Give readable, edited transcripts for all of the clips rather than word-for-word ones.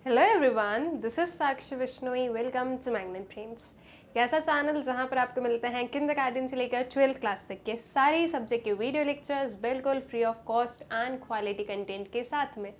Hello everyone, this is Sakshi Vishnoi. Welcome to Magnet Brains. ये ऐसा channel जहाँ पर आपको मिलते हैं किंडरगार्टन से लेकर 12th क्लास तक के सारे सब्जेक्ट के वीडियो लेक्चर्स बिल्कुल free of cost and quality content के साथ में।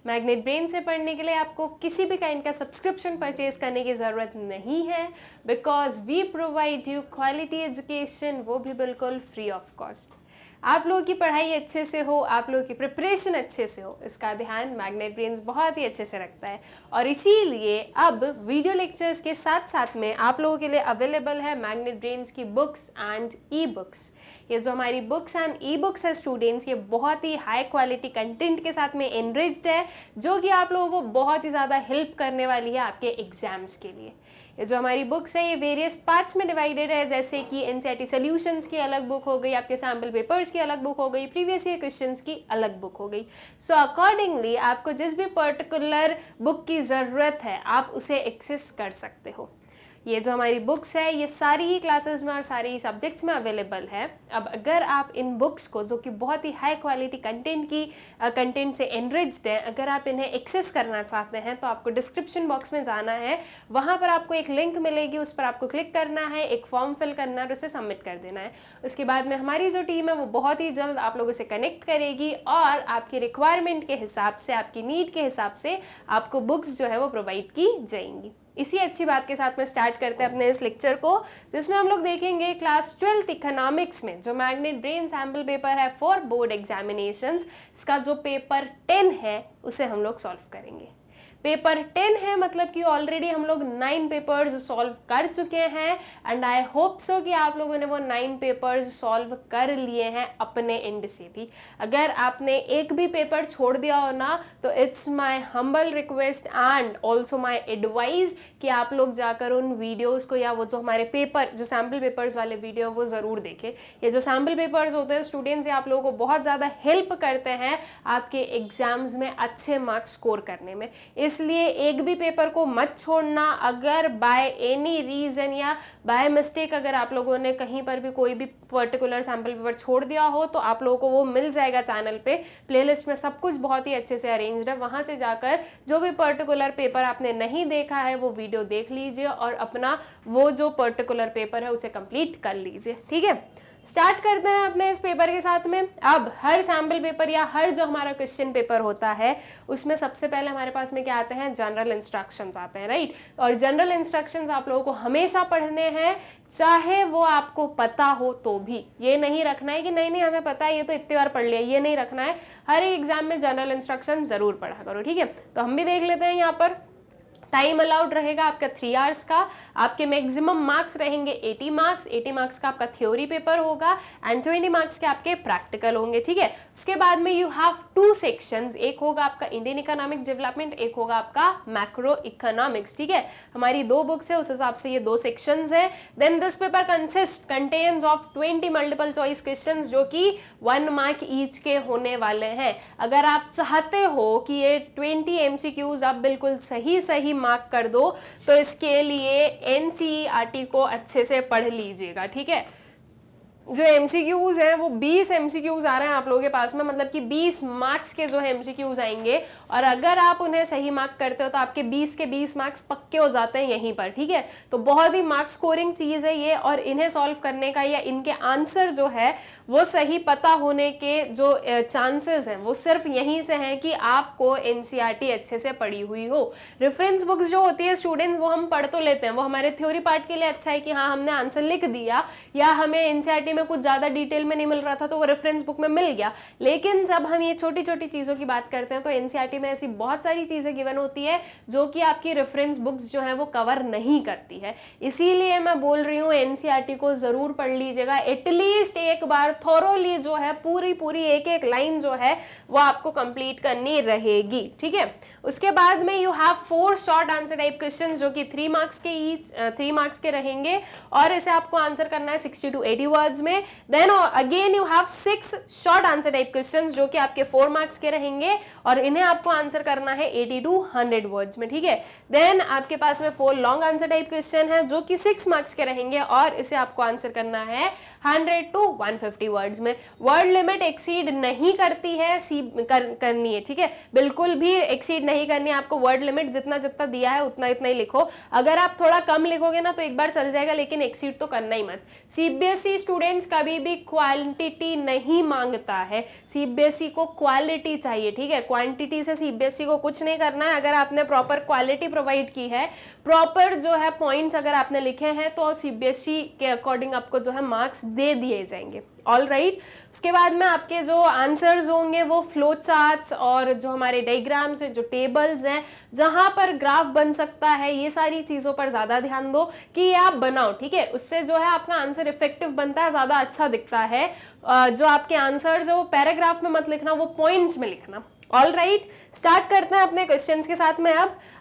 मैग्नेट ब्रेन से पढ़ने के लिए आपको किसी भी काइंड का सब्सक्रिप्शन परचेज करने की ज़रूरत नहीं है, because we provide you quality education, वो भी बिल्कुल फ्री ऑफ कॉस्ट। आप लोगों की पढ़ाई अच्छे से हो, आप लोगों की प्रिपरेशन अच्छे से हो, इसका ध्यान मैग्नेट ब्रेन्स बहुत ही अच्छे से रखता है। और इसीलिए अब वीडियो लेक्चर्स के साथ साथ में आप लोगों के लिए अवेलेबल है मैग्नेट ब्रेन्स की बुक्स एंड ई बुक्स। ये जो हमारी बुक्स एंड ई बुक्स है स्टूडेंट्स, ये बहुत ही हाई क्वालिटी कंटेंट के साथ में एनरिच्ड है, जो कि आप लोगों को बहुत ही ज़्यादा हेल्प करने वाली है आपके एग्जाम्स के लिए। ये जो हमारी बुक्स है ये वेरियस पार्ट्स में डिवाइडेड है, जैसे कि एनसीईआरटी सॉल्यूशंस की अलग बुक हो गई, आपके सैम्पल पेपर्स की अलग बुक हो गई, प्रीवियस ईयर क्वेश्चंस की अलग बुक हो गई। सो अकॉर्डिंगली आपको जिस भी पर्टिकुलर बुक की ज़रूरत है आप उसे एक्सेस कर सकते हो। ये जो हमारी बुक्स है ये सारी ही क्लासेस में और सारे ही सब्जेक्ट्स में अवेलेबल है। अब अगर आप इन बुक्स को, जो कि बहुत ही हाई क्वालिटी कंटेंट से एनरिच्ड है, अगर आप इन्हें एक्सेस करना चाहते हैं तो आपको डिस्क्रिप्शन बॉक्स में जाना है। वहाँ पर आपको एक लिंक मिलेगी, उस पर आपको क्लिक करना है, एक फॉर्म फिल करना है और उसे सबमिट कर देना है। उसके बाद में हमारी जो टीम है वो बहुत ही जल्द आप लोगों से कनेक्ट करेगी और आपकी रिक्वायरमेंट के हिसाब से, आपकी नीड के हिसाब से आपको बुक्स जो है वो प्रोवाइड की जाएंगी। इसी अच्छी बात के साथ में स्टार्ट करते हैं अपने इस लेक्चर को, जिसमें हम लोग देखेंगे क्लास 12th इकोनॉमिक्स में जो मैग्नेट ब्रेन सैम्पल पेपर है फॉर बोर्ड एग्जामिनेशंस, इसका जो पेपर 10 है उसे हम लोग सॉल्व करेंगे। पेपर 10 है मतलब कि ऑलरेडी हम लोग 9 पेपर्स सॉल्व कर चुके हैं एंड आई होप सो कि आप लोगों ने वो 9 पेपर्स सॉल्व कर लिए हैं अपने एंड से भी। अगर आपने एक भी पेपर छोड़ दिया हो ना तो it's my humble request and also my advice कि आप लोग जाकर उन वीडियोस को, या वो जो हमारे पेपर, जो सैम्पल पेपर्स वाले वीडियो, वो ज़रूर देखें। ये जो सैम्पल पेपर्स होते हैं स्टूडेंट्स, ये आप लोगों को बहुत ज़्यादा हेल्प करते हैं आपके एग्जाम्स में अच्छे मार्क्स स्कोर करने में। इसलिए एक भी पेपर को मत छोड़ना। अगर बाय एनी रीजन या बाय मिस्टेक अगर आप लोगों ने कहीं पर भी कोई भी पर्टिकुलर सैम्पल पेपर छोड़ दिया हो तो आप लोगों को वो मिल जाएगा चैनल पे, प्लेलिस्ट में सब कुछ बहुत ही अच्छे से अरेंज्ड है। वहां से जाकर जो भी पर्टिकुलर पेपर आपने नहीं देखा है वो वीडियो देख लीजिए और अपना वो जो पर्टिकुलर पेपर है उसे कंप्लीट कर लीजिए। ठीक है, स्टार्ट करते हैं अपने इस पेपर के साथ में। अब हर सैम्पल पेपर या हर जो हमारा क्वेश्चन पेपर होता है उसमें सबसे पहले हमारे पास में क्या आते हैं, जनरल इंस्ट्रक्शंस आते हैं, राइट। और जनरल इंस्ट्रक्शंस आप लोगों को हमेशा पढ़ने हैं, चाहे वो आपको पता हो तो भी। ये नहीं रखना है कि नहीं नहीं हमें पता है, ये तो इतनी बार पढ़ लिया, ये नहीं रखना है। हर एक एग्जाम में जनरल इंस्ट्रक्शन जरूर पढ़ा करो, ठीक है। तो हम भी देख लेते हैं। यहाँ पर टाइम अलाउड रहेगा आपका 3 आवर्स का। आपके मैक्सिमम मार्क्स रहेंगे 80 मार्क्स। 80 मार्क्स का आपका थ्योरी पेपर होगा एंड 20 मार्क्स के आपके प्रैक्टिकल होंगे, ठीक है। उसके बाद में यू हैव 2 सेक्शंस, एक होगा आपका इंडियन इकोनॉमिक डेवलपमेंट, एक होगा आपका मैक्रो इकोनॉमिक्स, ठीक है। हमारी 2 बुक्स है, उस हिसाब से ये 2 सेक्शंस है। Then this paper contains of 20 multiple choice questions, जो कि 1 मार्क ईच के होने वाले हैं। अगर आप चाहते हो कि ये 20 MCQs आप बिल्कुल सही मार्क कर दो तो इसके लिए एनसीईआरटी को अच्छे से पढ़ लीजिएगा, ठीक है। जो MCQs हैं वो 20 MCQs आ रहे हैं आप लोगों के पास में, मतलब कि 20 मार्क्स के जो है MCQs आएंगे। और अगर आप उन्हें सही मार्क करते हो तो आपके 20 के 20 मार्क्स पक्के हो जाते हैं यहीं पर, ठीक है। तो बहुत ही मार्क्स स्कोरिंग चीज़ है ये, और इन्हें सॉल्व करने का या इनके आंसर जो है वो सही पता होने के जो चांसेस हैं वो सिर्फ यहीं से हैं कि आपको एनसीईआरटी अच्छे से पढ़ी हुई हो। रेफरेंस बुक्स जो होती है स्टूडेंट्स, वो हम पढ़ तो लेते हैं, वो हमारे थ्योरी पार्ट के लिए अच्छा है कि हाँ हमने आंसर लिख दिया, या हमें एनसीईआरटी में कुछ ज्यादा डिटेल में नहीं मिल रहा था तो वो रेफरेंस बुक में मिल गया। लेकिन जब हम ये छोटी छोटी चीजों की बात करते हैं तो एनसीईआरटी में ऐसी बहुत सारी चीजें गिवन होती है जो कि आपकी रेफरेंस बुक्स जो है वो कवर नहीं करती है। इसीलिए मैं बोल रही हूँ एनसीईआरटी को जरूर पढ़ लीजिएगा, एटलीस्ट एक बार थोरोली जो है पूरी एक लाइन जो है वो आपको कंप्लीट करनी रहेगी, ठीक है। उसके बाद में you have 4 short answer type questions, जो कि 3 मार्क्स के रहेंगे और इसे आपको आंसर करना है 60 to 80 वर्ड्स में। Then again you have 6 short answer type questions जो कि आपके 4 मार्क्स के रहेंगे और इन्हें आपको आंसर करना है 80 to 100 वर्ड्स में, ठीक है। देन आपके पास में 4 लॉन्ग आंसर टाइप क्वेश्चन है जो कि 6 मार्क्स के रहेंगे और इसे आपको आंसर करना है 100 to 150 वर्ड्स में। वर्ड लिमिट एक्सीड नहीं करती है, करनी है, ठीक है, बिल्कुल भी एक्सीड नहीं करनी है आपको, वर्ड लिमिट जितना जितना दिया है उतना इतना ही लिखो। अगर आप थोड़ा कम लिखोगे ना तो एक बार चल जाएगा, लेकिन एक्सीड तो करना ही मत। सीबीएसई स्टूडेंट्स कभी भी क्वांटिटी नहीं मांगता है, सीबीएसई को क्वालिटी चाहिए, ठीक है। क्वांटिटी से सीबीएसई को कुछ नहीं करना है। अगर आपने प्रॉपर क्वालिटी प्रोवाइड की है, प्रॉपर जो है पॉइंट्स अगर आपने लिखे हैं, तो सीबीएसई के अकॉर्डिंग आपको जो है मार्क्स दे दिए जाएंगे। All right. उसके बाद में आपके जो आंसर्स होंगे वो फ्लो चार्ट्स और जो हमारे डायग्राम्स है, जो टेबल्स हैं, जहां पर ग्राफ बन सकता है, ये सारी चीजों पर ज्यादा ध्यान दो कि ये आप बनाओ, ठीक है। उससे जो है आपका आंसर इफेक्टिव बनता है, ज्यादा अच्छा दिखता है। जो आपके आंसर्स है वो पैराग्राफ में मत लिखना, वो पॉइंट्स में लिखना। ऑल राइट, स्टार्ट करते हैं अपने क्वेश्चंस के साथ में।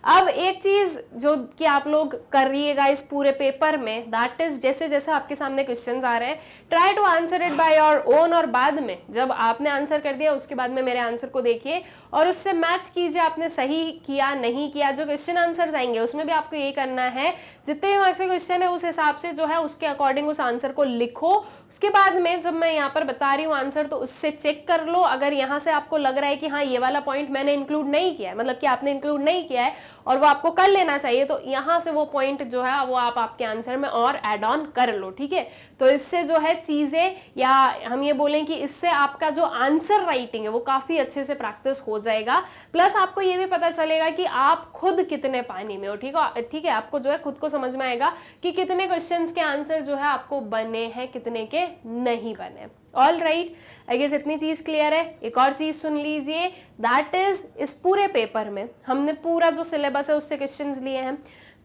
अब एक चीज जो कि आप लोग करिएगा इस पूरे पेपर में, दैट इज जैसे जैसे आपके सामने क्वेश्चंस आ रहे हैं, try to answer it by your own, और बाद में जब आपने आंसर कर दिया उसके बाद में मेरे आंसर को देखिए और उससे मैच कीजिए आपने सही किया नहीं किया। जो क्वेश्चन आंसर आएंगे उसमें भी आपको ये करना है, जितने भी मार्क्स के क्वेश्चन है उस हिसाब से जो है उसके अकॉर्डिंग उस आंसर को लिखो। उसके बाद में जब मैं यहाँ पर बता रही हूँ आंसर, तो उससे चेक कर लो। अगर यहाँ से आपको लग रहा है कि हाँ ये वाला पॉइंट मैंने इंक्लूड नहीं किया है, मतलब कि आपने इंक्लूड नहीं किया है और वो आपको कर लेना चाहिए, तो यहाँ से वो पॉइंट जो है वो आप आपके आंसर में और ऐड ऑन कर लो, ठीक है। तो इससे जो है चीजें, या हम ये बोलें कि इससे आपका जो आंसर राइटिंग है वो काफी अच्छे से प्रैक्टिस हो जाएगा। प्लस आपको ये भी पता चलेगा कि आप खुद कितने पानी में हो, ठीक है। आपको जो है खुद को समझ में आएगा कि कितने क्वेश्चंस के आंसर जो है आपको बने हैं, कितने के नहीं बने। ऑल राइट, आई गेस इतनी चीज क्लियर है। एक और चीज सुन लीजिए, दैट इज इस पूरे पेपर में हमने पूरा जो सिलेबस है उससे क्वेश्चंस लिए हैं।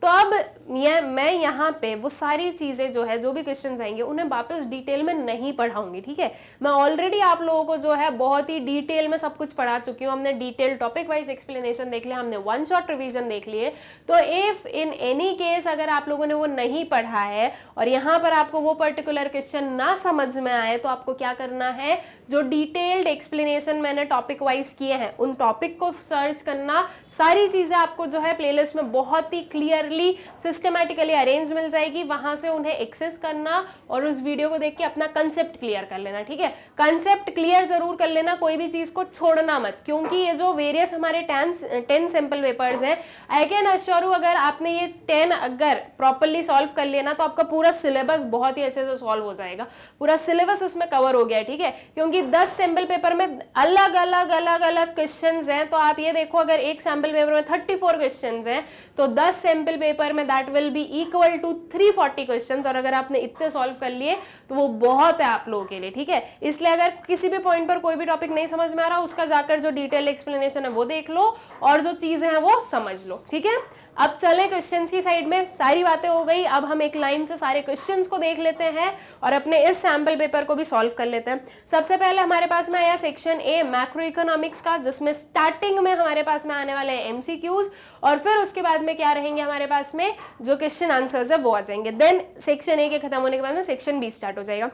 तो अब मैं यहाँ पे वो सारी चीजें जो है, जो भी क्वेश्चंस आएंगे उन्हें वापस डिटेल में नहीं पढ़ाऊंगी, ठीक है। मैं ऑलरेडी आप लोगों को जो है बहुत ही डिटेल में सब कुछ पढ़ा चुकी हूँ। हमने डिटेल टॉपिक वाइज एक्सप्लेनेशन देख लिया, हमने वन शॉट रिवीजन देख लिए। तो इफ इन एनी केस अगर आप लोगों ने वो नहीं पढ़ा है और यहाँ पर आपको वो पर्टिकुलर क्वेश्चन ना समझ में आए, तो आपको क्या करना है, जो डिटेल्ड एक्सप्लेनेशन मैंने टॉपिक वाइज किए हैं उन टॉपिक को सर्च करना। सारी चीजें आपको जो है प्लेलिस्ट में बहुत ही क्लियरली सिस्टमैटिकली अरेंज मिल जाएगी, वहां से उन्हें एक्सेस करना और उस वीडियो को देख के अपना कंसेप्ट क्लियर कर लेना, ठीक है। कंसेप्ट क्लियर जरूर कर लेना, कोई भी चीज को छोड़ना मत, क्योंकि ये जो वेरियस हमारे 10 सैंपल पेपर्स हैं, आई कैन अश्योर यू अगर आपने ये 10 अगर प्रॉपरली सॉल्व कर लिया ना, तो आपका पूरा सिलेबस बहुत ही अच्छे से सॉल्व हो जाएगा। पूरा सिलेबस इसमें कवर हो गया है, ठीक है। क्योंकि 10 सैंपल पेपर में अलग अलग क्वेश्चंस हैं। तो आप ये देखो, अगर एक सैंपल पेपर में 34 क्वेश्चंस हैं, तो 10 सैंपल पेपर में that will be equal to 340 questions. और अगर आपने इतने सॉल्व कर लिए तो वो बहुत है आप लोगों के लिए, ठीक है। इसलिए अगर किसी भी पॉइंट पर कोई भी टॉपिक नहीं समझ में आ रहा, उसका जाकर जो डिटेल एक्सप्लेनेशन है वो देख लो और जो चीजें हैं वो समझ लो, ठीक है। अब चले क्वेश्चंस की साइड में, सारी बातें हो गई। अब हम एक लाइन से सारे क्वेश्चंस को देख लेते हैं और अपने इस सैंपल पेपर को भी सॉल्व कर लेते हैं। सबसे पहले हमारे पास में आया सेक्शन ए मैक्रो इकोनॉमिक्स का, जिसमें स्टार्टिंग में हमारे पास में आने वाले हैं एमसीक्यूज और फिर उसके बाद में क्या रहेंगे हमारे पास में जो क्वेश्चन आंसर्स है वो आ जाएंगे। देन सेक्शन ए के खत्म होने के बाद में सेक्शन बी स्टार्ट हो जाएगा।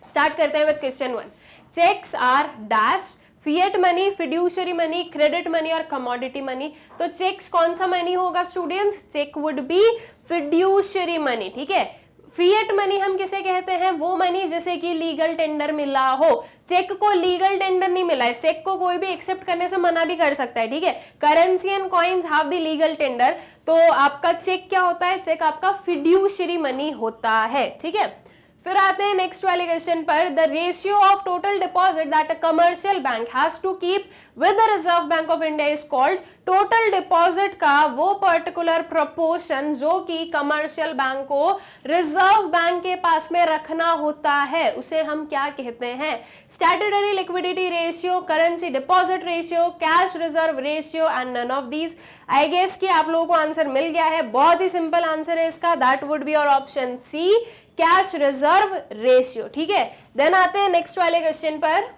स्टार्ट करते हैं with question 1। Cheques are dash fiat money, fiduciary money, credit money और कमोडिटी मनी। तो चेक्स कौन सा मनी होगा students? Cheque would be fiduciary money, ठीक है। फिएट मनी हम किसे कहते हैं? वो मनी जैसे कि लीगल टेंडर मिला हो। चेक को लीगल टेंडर नहीं मिला है, चेक को कोई भी एक्सेप्ट करने से मना भी कर सकता है, ठीक है। Currency and coins have the legal tender. तो आपका चेक क्या होता है? चेक आपका फिड्यूशरी मनी होता है, ठीक है। फिर आते हैं नेक्स्ट वाले क्वेश्चन पर। The ratio of total deposit that a commercial bank has to keep with the Reserve Bank of India is called. Total deposit का वो पर्टिकुलर प्रोपोर्शन जो कि कमर्शियल बैंक को रिजर्व बैंक के पास में रखना होता है, उसे हम क्या कहते हैं? Statutory liquidity ratio, currency deposit ratio, cash reserve ratio and none of these. I guess कि आप लोगों को आंसर मिल गया है। बहुत ही सिंपल आंसर है इसका, that would be your option C, cash reserve ratio, ठीक है। देन आते हैं नेक्स्ट वाले क्वेश्चन पर।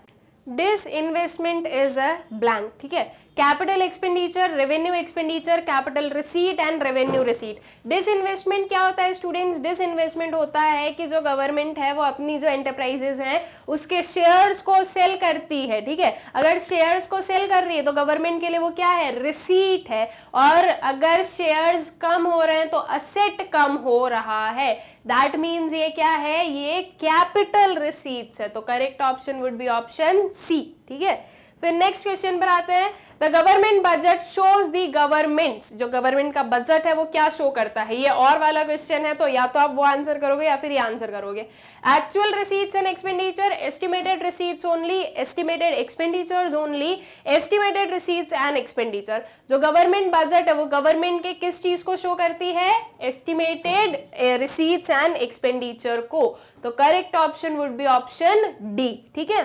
Disinvestment is a blank, ठीक है। Capital expenditure, revenue expenditure, capital receipt and revenue receipt. Disinvestment क्या होता है स्टूडेंट्स? डिस इन्वेस्टमेंट होता है कि जो गवर्नमेंट है वो अपनी जो एंटरप्राइजेस हैं उसके शेयर्स को सेल करती है, ठीक है। अगर शेयर्स को सेल कर रही है तो गवर्नमेंट के लिए वो क्या है? रिसीट है। और अगर शेयर्स कम हो रहे हैं तो असेट कम हो रहा है, दैट मीन्स ये क्या है? ये कैपिटल रिसीट्स है। तो correct option would be option C, ठीक है। फिर नेक्स्ट क्वेश्चन पर आते हैं, the government budget shows the governments, जो गवर्नमेंट का बजट है वो क्या शो करता है। ये और वाला क्वेश्चन है, तो या तो आप वो आंसर करोगे या फिर ये आंसर करोगे। Actual receipts and expenditure, estimated receipts only, estimated expenditures only, estimated receipts and expenditure. जो गवर्नमेंट बजट है वो गवर्नमेंट के किस चीज को शो करती है, एस्टिमेटेड रिसीट्स एंड एक्सपेंडिचर को। तो correct option would be option D. ठीक है,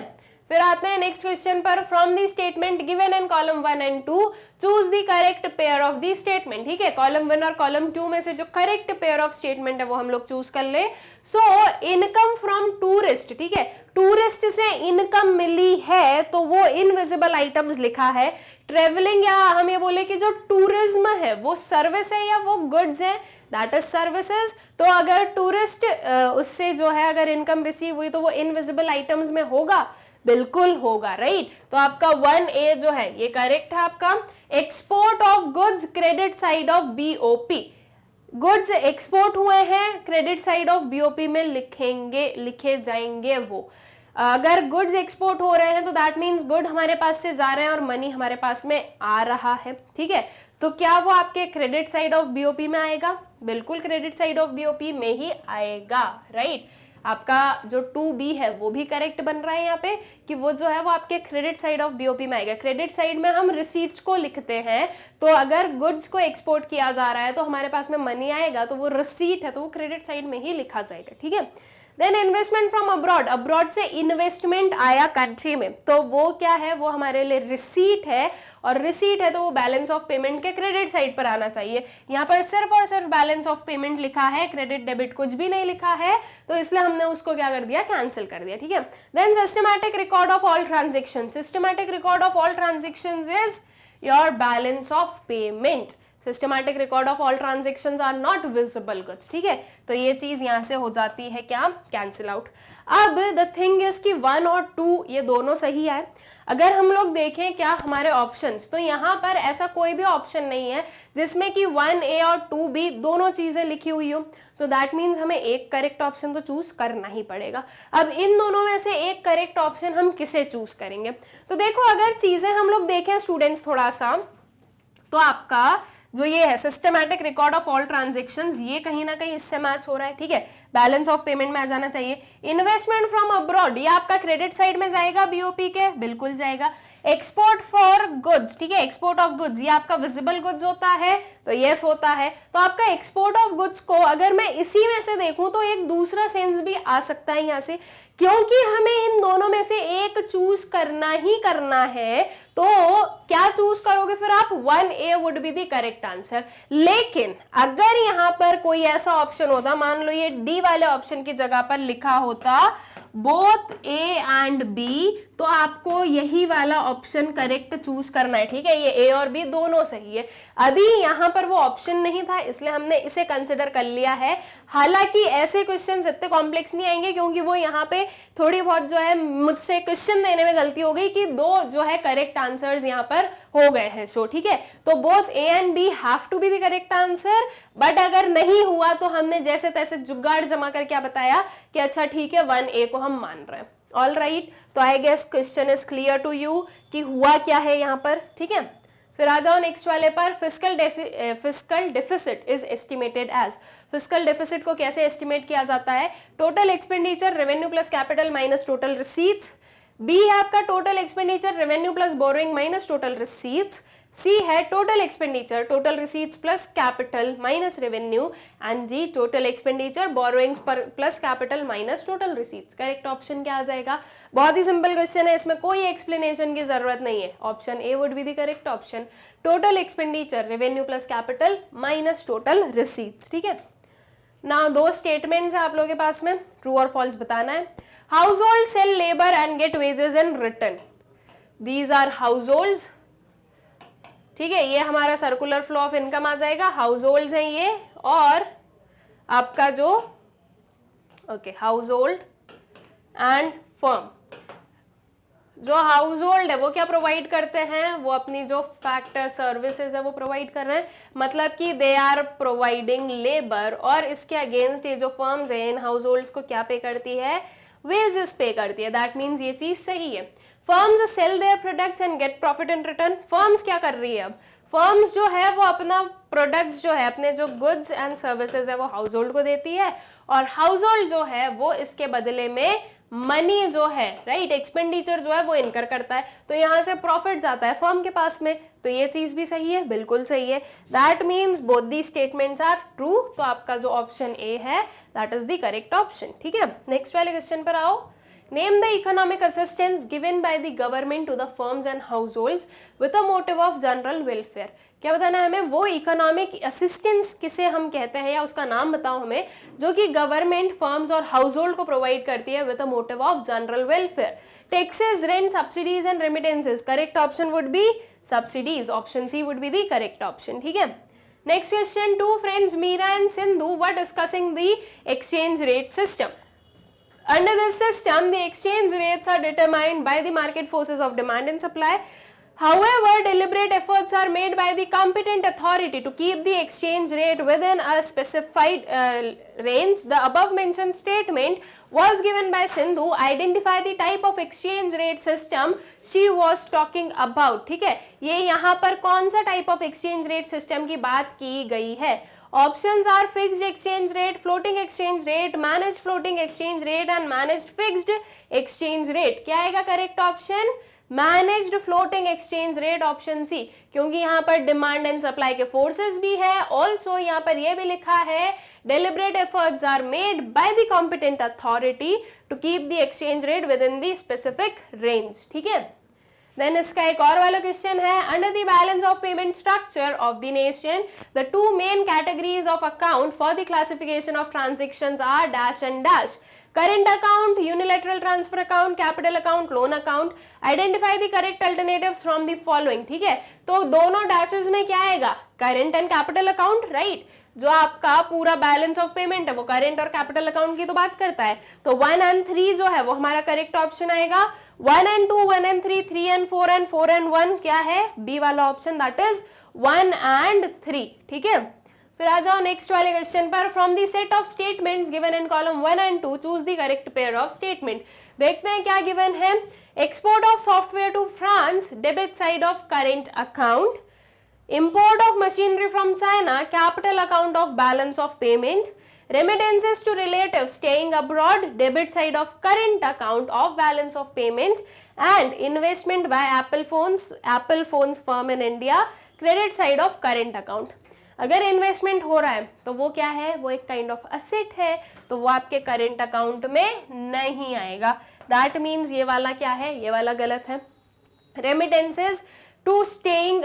फिर आते हैं नेक्स्ट क्वेश्चन पर, from the statement given in column 1 and 2 choose the correct pair of the statement. ठीक है, कॉलम 1 और कॉलम 2 में से जो करेक्ट पेयर ऑफ स्टेटमेंट है वो हम लोग चूज कर ले। सो इनकम फ्रॉम टूरिस्ट, ठीक है, टूरिस्ट से इनकम मिली है तो वो इनविजिबल आइटम्स लिखा है। ट्रेवलिंग, या हम ये बोले कि जो टूरिज्म है वो सर्विस है या वो गुड्स है, दैट इज सर्विसेज। तो अगर टूरिस्ट उससे जो है अगर इनकम रिसीव हुई तो वो इनविजिबल आइटम्स में होगा, बिल्कुल होगा, राइट। तो आपका 1A जो है ये करेक्ट है आपका। Export of goods credit side of BOP, goods export हुए हैं क्रेडिट साइड ऑफ बीओपी में लिखे जाएंगे वो। अगर गुड्स एक्सपोर्ट हो रहे हैं तो दैट मीन्स गुड हमारे पास से जा रहे हैं और मनी हमारे पास में आ रहा है। ठीक है, तो क्या वो आपके क्रेडिट साइड ऑफ बीओपी में आएगा, बिल्कुल क्रेडिट साइड ऑफ बीओपी में ही आएगा, राइट। आपका जो 2B है वो भी करेक्ट बन रहा है यहाँ पे कि वो जो है वो आपके क्रेडिट साइड ऑफ बीओपी में आएगा। क्रेडिट साइड में हम रिसीट्स को लिखते हैं, तो अगर गुड्स को एक्सपोर्ट किया जा रहा है तो हमारे पास में मनी आएगा, तो वो रिसीट है तो वो क्रेडिट साइड में ही लिखा जाएगा। ठीक है, then investment from abroad, abroad से इन्वेस्टमेंट आया कंट्री में, तो वो क्या है, वो हमारे लिए रिसीट है, और रिसीट है तो वो बैलेंस ऑफ पेमेंट के क्रेडिट साइड पर आना चाहिए। यहाँ पर सिर्फ और सिर्फ बैलेंस ऑफ पेमेंट लिखा है, क्रेडिट डेबिट कुछ भी नहीं लिखा है, तो इसलिए हमने उसको क्या कर दिया, कैंसिल कर दिया। ठीक है, then systematic record of all transaction, systematic record of all transaction is your balance of payment. Systematic record of all transactions are not visible goods. ठीक है, तो ये चीज यहां से हो जाती है क्या, कैंसिल आउट। अब द थिंग इज कि 1 और 2 ये दोनों सही है। अगर हम लोग देखें क्या हमारे ऑप्शंस, तो यहाँ पर ऐसा कोई भी ऑप्शन नहीं है जिसमें कि 1A और 2B दोनों चीजें लिखी हुई हो, तो दैट मीन्स हमें एक करेक्ट ऑप्शन तो चूज करना ही पड़ेगा। अब इन दोनों में से एक करेक्ट ऑप्शन हम किसे चूज करेंगे, तो देखो अगर चीजें हम लोग देखें स्टूडेंट्स थोड़ा सा, तो आपका जो ये है systematic record of all transactions, ये कहीं ना कहीं इससे मैच हो रहा है। ठीक है, बैलेंस ऑफ पेमेंट में आ जाना चाहिए। इन्वेस्टमेंट फ्रॉम अब्रॉड, ये आपका क्रेडिट साइड में जाएगा बीओपी के, बिल्कुल जाएगा। एक्सपोर्ट फॉर गुड्स, ठीक है, एक्सपोर्ट ऑफ गुड्स ये आपका विजिबल गुड्स होता है, तो यस होता है। तो आपका एक्सपोर्ट ऑफ गुड्स को अगर मैं इसी में से देखूं तो एक दूसरा सेंस भी आ सकता है यहाँ से, क्योंकि हमें इन दोनों में से एक चूज करना ही करना है, तो क्या चूज करोगे फिर आप, 1A would be the correct answer. लेकिन अगर यहाँ पर कोई ऐसा ऑप्शन होता, मान लो ये डी वाले ऑप्शन की जगह पर लिखा होता बोथ A एंड B, तो आपको यही वाला ऑप्शन करेक्ट चूज करना है। ठीक है, ये A और B दोनों सही है। अभी यहाँ पर वो ऑप्शन नहीं था इसलिए हमने इसे कंसिडर कर लिया है। हालांकि ऐसे क्वेश्चंस इतने कॉम्प्लेक्स नहीं आएंगे, क्योंकि वो यहाँ पे थोड़ी बहुत जो है मुझसे क्वेश्चन देने में गलती हो गई कि 2 जो है करेक्ट आंसर्स यहाँ पर हो गए हैं। सो ठीक है, तो both A and B have to be the correct answer, but अगर नहीं हुआ तो हमने जैसे तैसे जुगाड़ जमा कर क्या बताया कि अच्छा ठीक है 1A को हम मान रहे हैं। ऑल राइट, तो I guess question is clear to you कि हुआ क्या है यहाँ पर। ठीक है, फिर आ जाओ नेक्स्ट वाले पर, fiscal deficit is estimated as. Fiscal deficit को कैसे एस्टिमेट किया जाता है, total expenditure revenue plus capital minus total receipts. B है आपका total expenditure revenue plus borrowing minus total receipts. C है total expenditure total receipts plus capital minus revenue, and D total expenditure borrowings plus capital minus total receipts. Correct option क्या आ जाएगा, बहुत ही simple question है, इसमें कोई explanation की जरूरत नहीं है। Option A would be the correct option, total expenditure revenue plus capital minus total receipts. ठीक है, ना 2 स्टेटमेंट्स है आप लोगों के पास में, ट्रू और फॉल्स बताना है। Household sell labour and get wages in return, these are household. ठीक है, ये हमारा सर्कुलर फ्लो ऑफ इनकम आ जाएगा, हाउस होल्ड है ये, और आपका जो हाउस होल्ड एंड फर्म, जो हाउस होल्ड है वो क्या प्रोवाइड करते हैं, वो अपनी जो फैक्टर सर्विसेज है वो प्रोवाइड कर रहे हैं, मतलब कि दे आर प्रोवाइडिंग लेबर, और इसके अगेंस्ट ये जो फर्म्स है इन हाउस होल्ड्स को क्या पे करती है, वेजेस पे करती है। दैट मीन्स ये चीज सही है। Firms sell their products and get profit in return. Firms क्या कर रही है, अब फर्म्स जो है वो अपना प्रोडक्ट्स जो है, अपने जो गुड्स एंड सर्विसेज है वो हाउस होल्ड को देती है, और हाउस होल्ड जो है वो इसके बदले में मनी जो है, राइट, एक्सपेंडिचर जो है वो इनकर करता है, तो यहां से प्रॉफिट जाता है फर्म के पास में। तो ये चीज भी सही है, बिल्कुल सही है। That means both the statements are true. तो आपका जो ऑप्शन ए है that is the correct option. ठीक है, नेक्स्ट वाले क्वेश्चन पर आओ। Name the economic assistance given by the government to the firms and household with a motive of general welfare. क्या बताना है हमें, वो इकोनॉमिक असिस्टेंस किसे हम कहते हैं, या उसका नाम बताओ हमें, जो कि गवर्नमेंट फर्म्स और हाउस होल्ड को प्रोवाइड करती है with a motive of general welfare. Taxes, rent, subsidies and remittances. Correct option would be subsidies, option C would be the correct option. ठीक है, next question, two friends Meera and Sindhu were discussing the exchange rate system. Under this system, the exchange rates are determined by the market forces of demand and supply. However, deliberate efforts are made by the competent authority to keep the exchange rate within a specified range. The above mentioned statement was given by Sindhu. Identify the type of exchange rate system she was talking about. ठीक है, ये यहाँ पर कौन सा type of exchange rate system की बात की गई है? Options are fixed exchange rate, floating exchange rate, managed floating exchange rate and managed fixed exchange rate. क्या आएगा correct option? Managed floating exchange rate, option C, क्योंकि यहाँ पर डिमांड एंड सप्लाई के फोर्सेस भी है। ऑल्सो यहाँ पर यह भी लिखा है deliberate efforts are made by the competent authority to keep the exchange rate within the specific range. ठीक है, देन इसका एक और वाला क्वेश्चन है, under the balance of payment structure of the nation the two main categories of account for the classification of transactions are dash and dash. Current account, unilateral transfer account, capital account, loan account. Identify the correct alternatives from the following. ठीक है, तो दोनों dashes में क्या आएगा, current and capital account, right. जो आपका पूरा बैलेंस ऑफ पेमेंट है वो करंट और कैपिटल अकाउंट की तो बात करता है, तो 1 and 3 जो है वो हमारा करेक्ट ऑप्शन आएगा। 1 and 2, 1 and 3, 3 and 4 and 4 and 1 क्या है, बी वाला ऑप्शन, दैट इज 1 and 3। ठीक है, फिर आ जाओ नेक्स्ट वाले क्वेश्चन पर। From the set of statements given in column 1 and 2 choose the correct pair of statement. देखते हैं क्या गिवन है। Export of software to France, debit side of current account. Import of machinery from China, capital account of balance of payment. Remittances to relatives staying abroad, debit side of current account of balance of payment. And investment by Apple phones firm in India, credit side of current account. अगर investment हो रहा है तो वो क्या है, वो एक काइंड ऑफ असेट है, तो वो आपके करेंट अकाउंट में नहीं आएगा। दैट मीन्स ये वाला क्या है, ये वाला गलत है। Remittances to staying,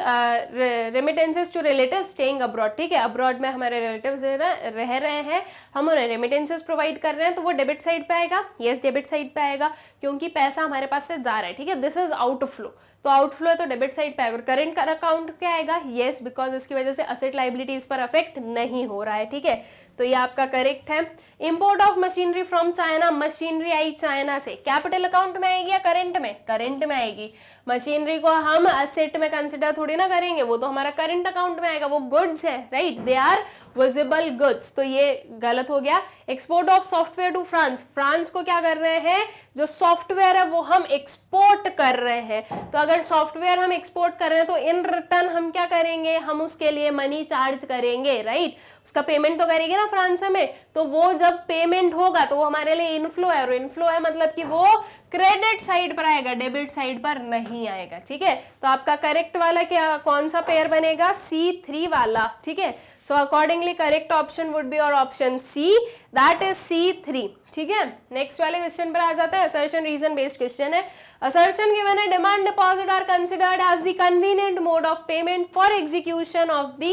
remittances to relative staying abroad. ठीक है, अब्रॉड में हमारे रिलेटिव्स रह रहे हैं, हम उन्हें रेमिटेंसेज प्रोवाइड कर रहे हैं, तो वो डेबिट साइड पे आएगा। यस, डेबिट साइड पे आएगा क्योंकि पैसा हमारे पास से जा रहा है। ठीक है, दिस इज आउटफ्लो, तो आउटफ्लो है तो डेबिट साइड पे आएगा। और करेंट अकाउंट क्या आएगा, यस, बिकॉज इसकी वजह से असेट लाइबिलिटीज पर अफेक्ट नहीं हो रहा है। ठीक है, तो ये आपका करेक्ट है। Import of machinery from China, machinery I China से, कैपिटल अकाउंट में आएगी या करंट में, करंट में आएगी। मशीनरी को हम असेट में कंसिडर थोड़ी ना करेंगे, वो तो हमारा करंट अकाउंट में आएगा, वो गुड्स है, right, they are visible goods, तो ये गलत हो गया। Export of software to France, France को क्या कर रहे हैं, जो सॉफ्टवेयर है वो हम एक्सपोर्ट कर रहे हैं, तो अगर सॉफ्टवेयर हम एक्सपोर्ट कर रहे हैं तो इन रिटर्न हम क्या करेंगे, हम उसके लिए मनी चार्ज करेंगे, राइट, उसका पेमेंट तो करेगी ना फ्रांस हमें, तो वो जब पेमेंट होगा तो वो हमारे लिए इनफ्लो है, और इनफ्लो है मतलब कि वो क्रेडिट साइड पर आएगा, डेबिट साइड पर नहीं आएगा। ठीक है, तो आपका करेक्ट वाला क्या, कौन सा पेयर बनेगा, C3 वाला। ठीक है, so accordingly correct option would be और option C, that is C3। ठीक है, नेक्स्ट वाले क्वेश्चन पर आ जाता है। असर्शन रीजन बेस्ड क्वेश्चन है। Assertion given a demand deposit are considered as the convenient mode of payment for execution of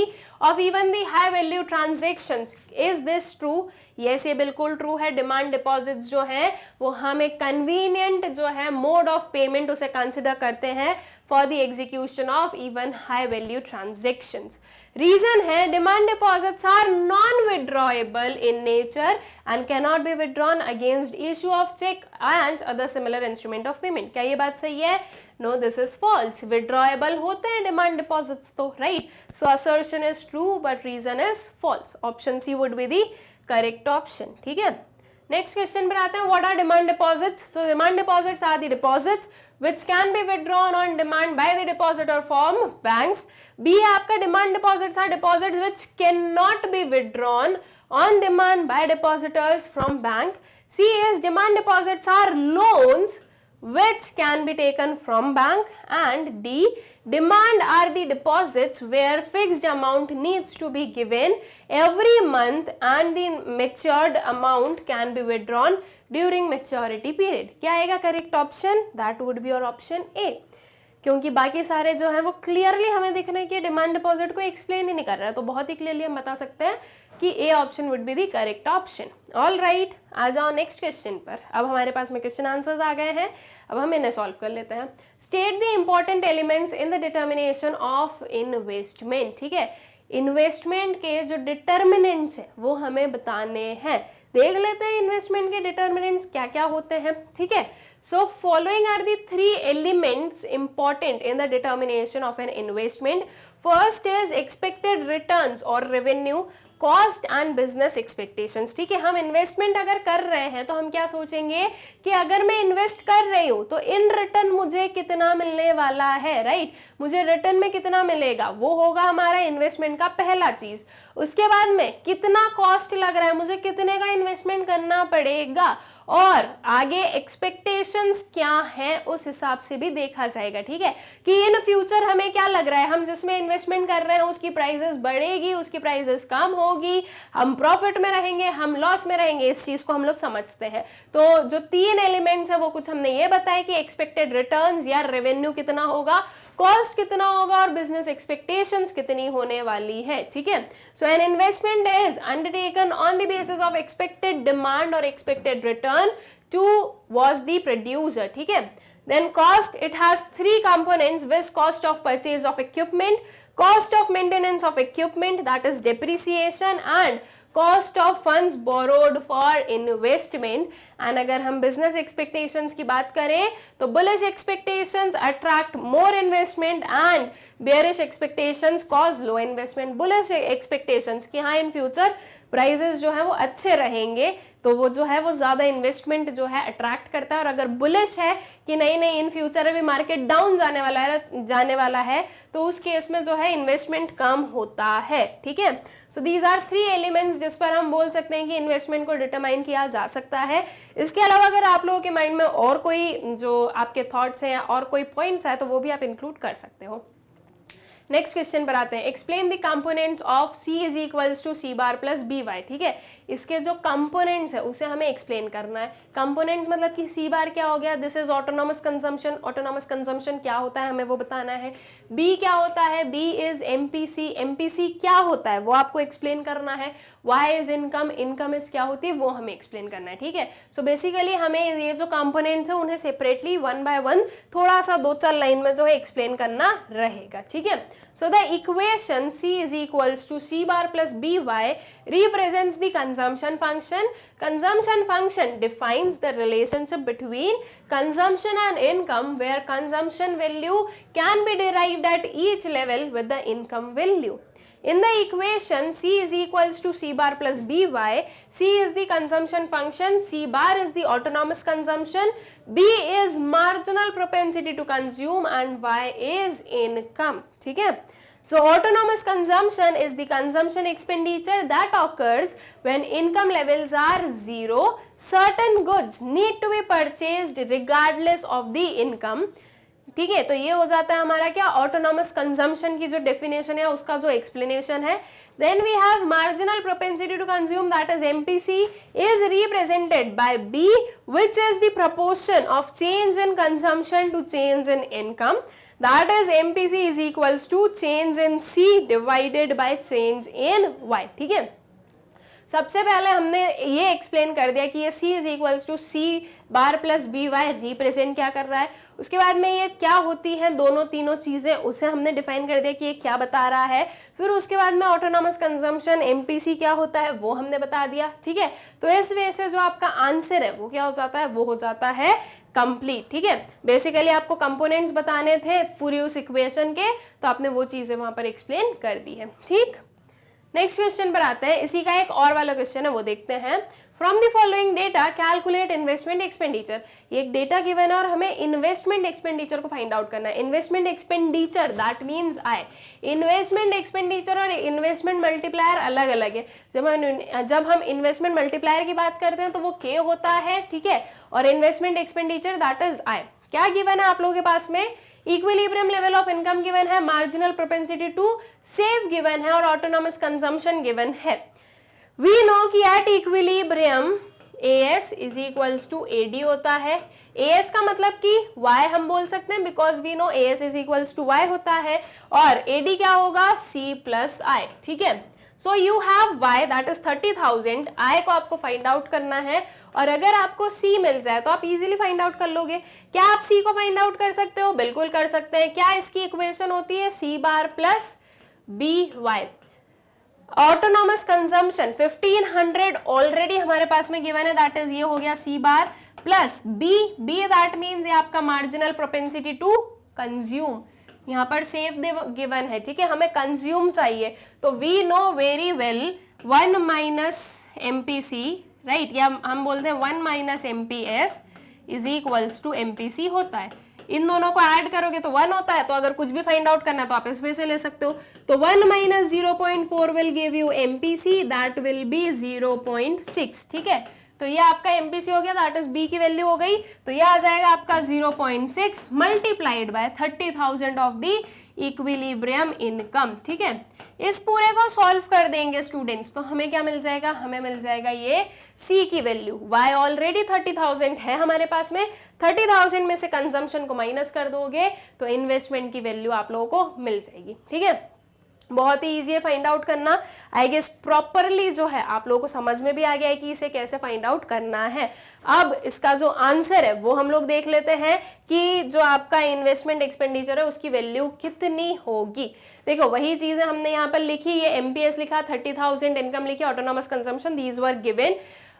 even the high value transactions. Is this true? Yes, ये बिल्कुल true है। Demand deposits जो हैं वो हम एक convenient जो है मोड ऑफ पेमेंट उसे कंसिडर करते हैं for the execution of even high value transactions. Reason है demand deposits are non withdrawable in nature and can not be withdrawn against issue of cheque and other similar instrument of payment. क्या ये बात सही है? No, this is false. Withdrawable होते हैं demand deposits तो, right, so assertion is true but reason is false. Option C would be the correct option. ठीक है, नेक्स्ट क्वेश्चन पर आते हैं, what are demand deposits? So demand deposits are the deposits which can be withdrawn on demand by the depositor from banks. B है आपका demand deposits are deposits which cannot be withdrawn on demand by depositors from bank. C is demand deposits are loans which can be taken from bank. And D, demand are the deposits where fixed amount needs to be given every month and the matured amount can be withdrawn during maturity period. क्या आएगा correct option? That would be your option A, क्योंकि बाकी सारे जो है वो clearly हमें दिख रहे हैं कि डिमांड डिपॉजिट को एक्सप्लेन ही नहीं कर रहा है, तो बहुत ही क्लियरली हम बता सकते हैं कि A option would be the correct option. All right, आ जाओ नेक्स्ट क्वेश्चन पर. अब हमारे पास में क्वेश्चन आंसर्स आ गए हैं, अब हम इन्हें सॉल्व कर लेते हैं. State the important elements in the determination of investment. ठीक है, इन्वेस्टमेंट के जो डिटर्मिनेंट्स हैं वो हमें बताने हैं. देख लेते हैं इन्वेस्टमेंट के डिटर्मिनेंट्स क्या क्या होते हैं. ठीक है, so following are the 3 elements important in the determination of an investment. First is expected returns और revenue, cost and business expectations. ठीक है, हम इन्वेस्टमेंट अगर कर रहे हैं तो हम क्या सोचेंगे कि अगर मैं इन्वेस्ट कर रही हूं तो इन रिटर्न मुझे कितना मिलने वाला है, राइट? मुझे रिटर्न में कितना मिलेगा, वो होगा हमारा इन्वेस्टमेंट का पहला चीज. उसके बाद में कितना कॉस्ट लग रहा है, मुझे कितने का इन्वेस्टमेंट करना पड़ेगा, और आगे एक्सपेक्टेशंस क्या हैं उस हिसाब से भी देखा जाएगा. ठीक है, कि इन फ्यूचर हमें क्या लग रहा है, हम जिसमें इन्वेस्टमेंट कर रहे हैं उसकी प्राइसेस बढ़ेगी, उसकी प्राइसेस कम होगी, हम प्रॉफिट में रहेंगे, हम लॉस में रहेंगे, इस चीज को हम लोग समझते हैं. तो जो 3 एलिमेंट्स है वो कुछ हमने ये बताया कि एक्सपेक्टेड रिटर्न्स या रेवेन्यू कितना होगा, कॉस्ट कितना होगा और बिजनेस एक्सपेक्टेशंस कितनी होने वाली है. ठीक है, so an investment is undertaken on the basis of expected demand और expected return to was the producer. ठीक है, then cost, it has 3 components which cost of purchase of equipment, cost of maintenance of equipment that is depreciation, and cost of funds borrowed for investment. And अगर हम business expectations की बात करें तो bullish expectations attract more investment and bearish expectations cause low investment. Bullish expectations कि हाँ in future prices जो है वो अच्छे रहेंगे तो वो जो है वो ज्यादा इन्वेस्टमेंट जो है अट्रैक्ट करता है, और अगर बुलिश है कि नहीं नहीं इन फ्यूचर अभी मार्केट डाउन जाने वाला है तो उस केस में जो है इन्वेस्टमेंट कम होता है. ठीक है, सो दीज आर 3 एलिमेंट्स जिस पर हम बोल सकते हैं कि इन्वेस्टमेंट को डिटरमाइन किया जा सकता है. इसके अलावा अगर आप लोगों के माइंड में और कोई जो आपके थॉट्स हैं और कोई पॉइंट्स है तो वो भी आप इंक्लूड कर सकते हो. नेक्स्ट क्वेश्चन पर आते हैं, explain the components of C is equals to C bar plus B Y. ठीक है, इसके जो कंपोनेंट्स है उसे हमें एक्सप्लेन करना है. कंपोनेंट्स मतलब कि C बार क्या हो गया, this is autonomous consumption. Autonomous consumption क्या होता है हमें वो बताना है. B क्या होता है, B इज MPC. MPC क्या होता है वो आपको एक्सप्लेन करना है. Y is income. Income is क्या होती है वो हमें एक्सप्लेन करना है. ठीक है, सो बेसिकली हमें ये जो कंपोनेंट्स है उन्हें सेपरेटली 1 बाय 1 थोड़ा सा 2-4 लाइन में जो है एक्सप्लेन करना रहेगा. ठीक है, so the equation C is equals to C bar plus BY represents the consumption function. Consumption function defines the relationship between consumption and income, where consumption value can be derived at each level with the income value. In the equation C is equals to C bar plus BY, C is the consumption function, C bar is the autonomous consumption, B is marginal propensity to consume, and Y is income. ठीक है, so autonomous consumption is the consumption expenditure that occurs when income levels are 0. Certain goods need to be purchased regardless of the income. ठीक है, तो ये हो जाता है हमारा क्या, ऑटोनॉमस कंजम्पशन की जो डेफिनेशन है उसका जो एक्सप्लेनेशन है. Then we have marginal propensity to consume, that is MPC, is represented by B, which is the proportion of change in consumption to change in income. That is MPC is equals to change in C divided by change in Y. ठीक है, सबसे पहले हमने ये explain कर दिया कि ये C is equals to C bar plus B Y represent क्या कर रहा है. उसके बाद में ये क्या होती है, दोनों तीनों चीजें उसे हमने डिफाइन कर दिया कि ये क्या बता रहा है. फिर उसके बाद में ऑटोनॉमस कंजम्पशन MPC क्या होता है वो हमने बता दिया. ठीक है, तो इस वजह से जो आपका आंसर है वो क्या हो जाता है, वो हो जाता है कंप्लीट. ठीक है, बेसिकली आपको कंपोनेंट्स बताने थे पूरी उस इक्वेशन के, तो आपने वो चीजें वहां पर एक्सप्लेन कर दी है. ठीक, नेक्स्ट क्वेश्चन पर आते हैं. इसी का एक और वाला क्वेश्चन है वो देखते हैं. From the following data calculate investment expenditure. ये एक डेटा गिवन है और हमें इन्वेस्टमेंट एक्सपेंडिचर को फाइंड आउट करना है। Investment expenditure that means I. Investment expenditure और इन्वेस्टमेंट मल्टीप्लायर अलग अलग है। जब हम इन्वेस्टमेंट मल्टीप्लायर की बात करते हैं तो वो के होता है, ठीक है, और इन्वेस्टमेंट एक्सपेंडिचर दैट इज आय। क्या गिवन है आप लोगों के पास में? Equilibrium level of income given है, marginal propensity to save given है और ऑटोनॉमस कंजम्पशन गिवन है। वी नो कि at equilibrium AS is equals to AD होता है। AS का मतलब कि Y हम बोल सकते हैं because we know AS is equals to Y होता है, और AD क्या होगा? C प्लस I, ठीक है। So you have Y that is 30,000, I को आपको फाइंड आउट करना है, और अगर आपको C मिल जाए तो आप इजीली फाइंड आउट कर लोगे। क्या आप C को फाइंड आउट कर सकते हो? बिल्कुल कर सकते हैं। क्या इसकी इक्वेशन होती है? C bar plus BY। Autonomous consumption 1500 already हमारे पास में गिवन है, दैट इज ये हो गया C bar plus B that means ये आपका मार्जिनल प्रोपेंसिटी टू कंज्यूम। यहाँ पर सेव गिवन है, ठीक है, हमें कंज्यूम चाहिए, तो we know very well 1 minus MPC, right, या हम बोलते हैं 1 minus MPS is equals to MPC होता है। इन दोनों को ऐड करोगे तो 1 होता है, तो अगर कुछ भी फाइंड आउट करना है तो आप इस वे से ले सकते हो। तो 1 minus 0.4 will give you MPC that will B 0.6, ठीक है। तो ये आपका MPC हो गया, दैट इज B की वैल्यू हो गई, तो ये आ जाएगा आपका 0.6 multiplied by 30,000 of the equilibrium income, ठीक है। इस पूरे को सॉल्व कर देंगे स्टूडेंट्स, तो हमें क्या मिल जाएगा? हमें मिल जाएगा ये C की वैल्यू। Y ऑलरेडी 30,000 है हमारे पास में, 30,000 में से कंजम्पशन को माइनस कर दोगे तो इन्वेस्टमेंट की वैल्यू आप लोगों को मिल जाएगी, ठीक है। बहुत ही इजी है फाइंड आउट करना। आई गेस प्रॉपरली जो है आप लोगों को समझ में भी आ गया है कि इसे कैसे फाइंड आउट करना है। अब इसका जो आंसर है वो हम लोग देख लेते हैं कि जो आपका इन्वेस्टमेंट एक्सपेंडिचर है उसकी वैल्यू कितनी होगी। देखो वही चीजें हमने यहाँ पर लिखी, ये MPS लिखा, 30,000 इनकम लिखी, autonomous consumption these were given.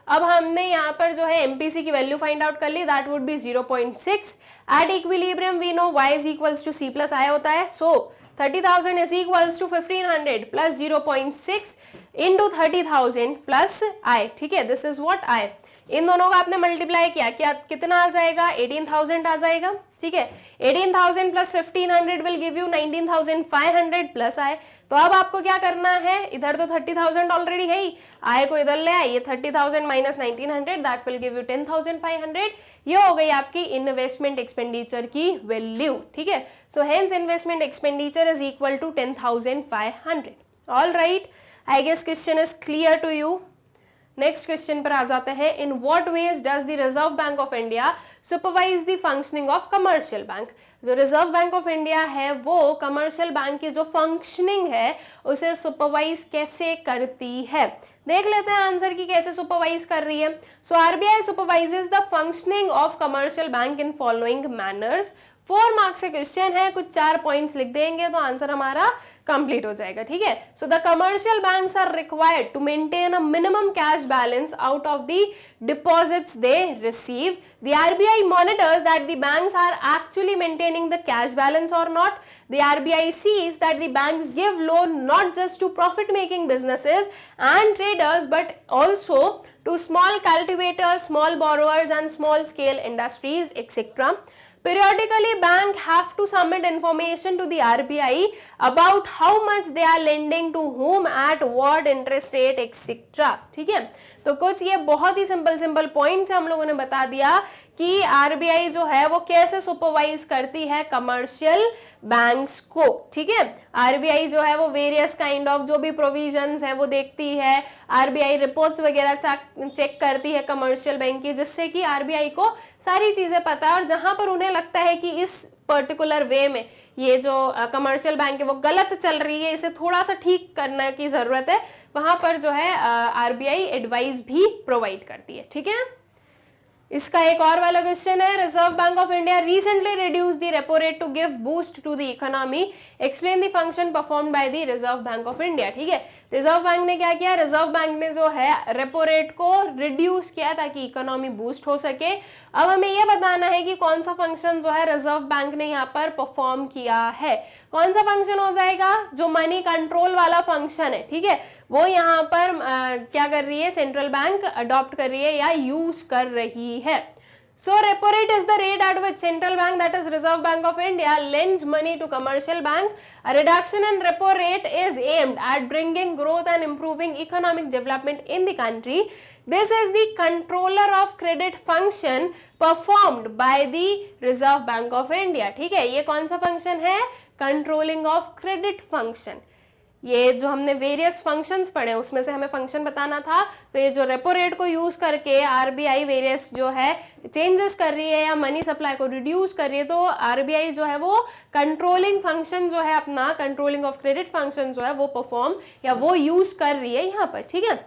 अब हमने यहाँ पर जो है MPC की वैल्यू फाइंड आउट कर ली, that would be 0.6। At equilibrium we know Y is equals to C plus I होता है, सो 30,000 is equals to 1500 plus 0.6 into 30,000 plus I, ठीक है, this is what I। इन दोनों का आपने मल्टीप्लाई किया, क्या कितना आ जाएगा? 18,000 आ जाएगा, ठीक है। 18,000 plus 1500 will give you 19,500 plus I। तो अब आपको क्या करना है? इधर तो 30,000 ऑलरेडी है ही, I को इधर ले आइए, 30,000 minus 1900 that will give you 10,500। ये हो गई आपकी इन्वेस्टमेंट एक्सपेंडिचर की वैल्यू, ठीक है। So hence investment expenditure is equal to 10,500। All right, I guess question is clear to you. Next question पर आ जाते हैं। In what ways does the Reserve Bank of India supervise the functioning of commercial bank. जो Reserve Bank of India है वो commercial bank की जो functioning है उसे सुपरवाइज कैसे करती है? देख लेते हैं आंसर की कैसे सुपरवाइज कर रही है। सो RBI supervises the functioning of commercial bank in following manners. 4 marks से क्वेश्चन है, कुछ 4 पॉइंट्स लिख देंगे तो आंसर हमारा कंप्लीट हो जाएगा, ठीक है। So the commercial banks are required to maintain a minimum cash balance out of the deposits they receive. The RBI monitors that the banks are actually maintaining the cash balance or not. The RBI sees that the banks give loan not just to profit-making businesses and traders but also to small cultivators, small borrowers and small-scale industries, etc. Periodically, bank have to submit information to the RBI about how much they are lending to whom at what interest rate, etc. ठीक है, तो कुछ ये बहुत ही simple points हम लोगों ने बता दिया कि आरबीआई जो है वो कैसे सुपरवाइज करती है कमर्शियल बैंक्स को, ठीक है। आरबीआई जो है वो वेरियस काइंड ऑफ जो भी प्रोविजंस है वो देखती है, आरबीआई रिपोर्ट्स वगैरह चेक करती है कमर्शियल बैंक की, जिससे कि आरबीआई को सारी चीजें पता है और जहां पर उन्हें लगता है कि इस पर्टिकुलर वे में ये जो कमर्शियल बैंक है वो गलत चल रही है, इसे थोड़ा सा ठीक करने की जरूरत है, वहां पर जो है आरबीआई एडवाइस भी प्रोवाइड करती है, ठीक है। इसका एक और वाला क्वेश्चन है, Reserve Bank of India recently reduce the repo rate to give boost to the economy, explain the function performed by the Reserve Bank of India, ठीक है। रिजर्व बैंक ने क्या किया, रिजर्व बैंक ने जो है रेपो रेट को reduce किया ताकि इकोनॉमी बूस्ट हो सके। अब हमें यह बताना है कि कौन सा फंक्शन जो है रिजर्व बैंक ने यहाँ पर परफॉर्म किया है। कौन सा फंक्शन हो जाएगा, जो मनी कंट्रोल वाला फंक्शन है, ठीक है, वो यहाँ पर क्या कर रही है, सेंट्रल बैंक अडॉप्ट कर रही है या यूज कर रही है। So repo rate is the rate at which central bank, that is Reserve Bank of India, lends money to commercial bank. A reduction in repo rate is aimed at bringing growth and improving economic development in the country. This is the controller of credit function performed by the Reserve Bank of India. ठीक है, ये कौन सा function है, controlling of credit function. ये जो हमने various functions पढ़े उसमें से हमें फंक्शन बताना था, तो ये जो रेपो रेट को यूज करके आरबीआई वेरियस जो है चेंजेस कर रही है या मनी सप्लाई को रिड्यूस कर रही है, तो आरबीआई जो है वो कंट्रोलिंग फंक्शन जो है अपना, कंट्रोलिंग ऑफ क्रेडिट फंक्शन जो है वो परफॉर्म या वो यूज कर रही है यहाँ पर। ठीक है,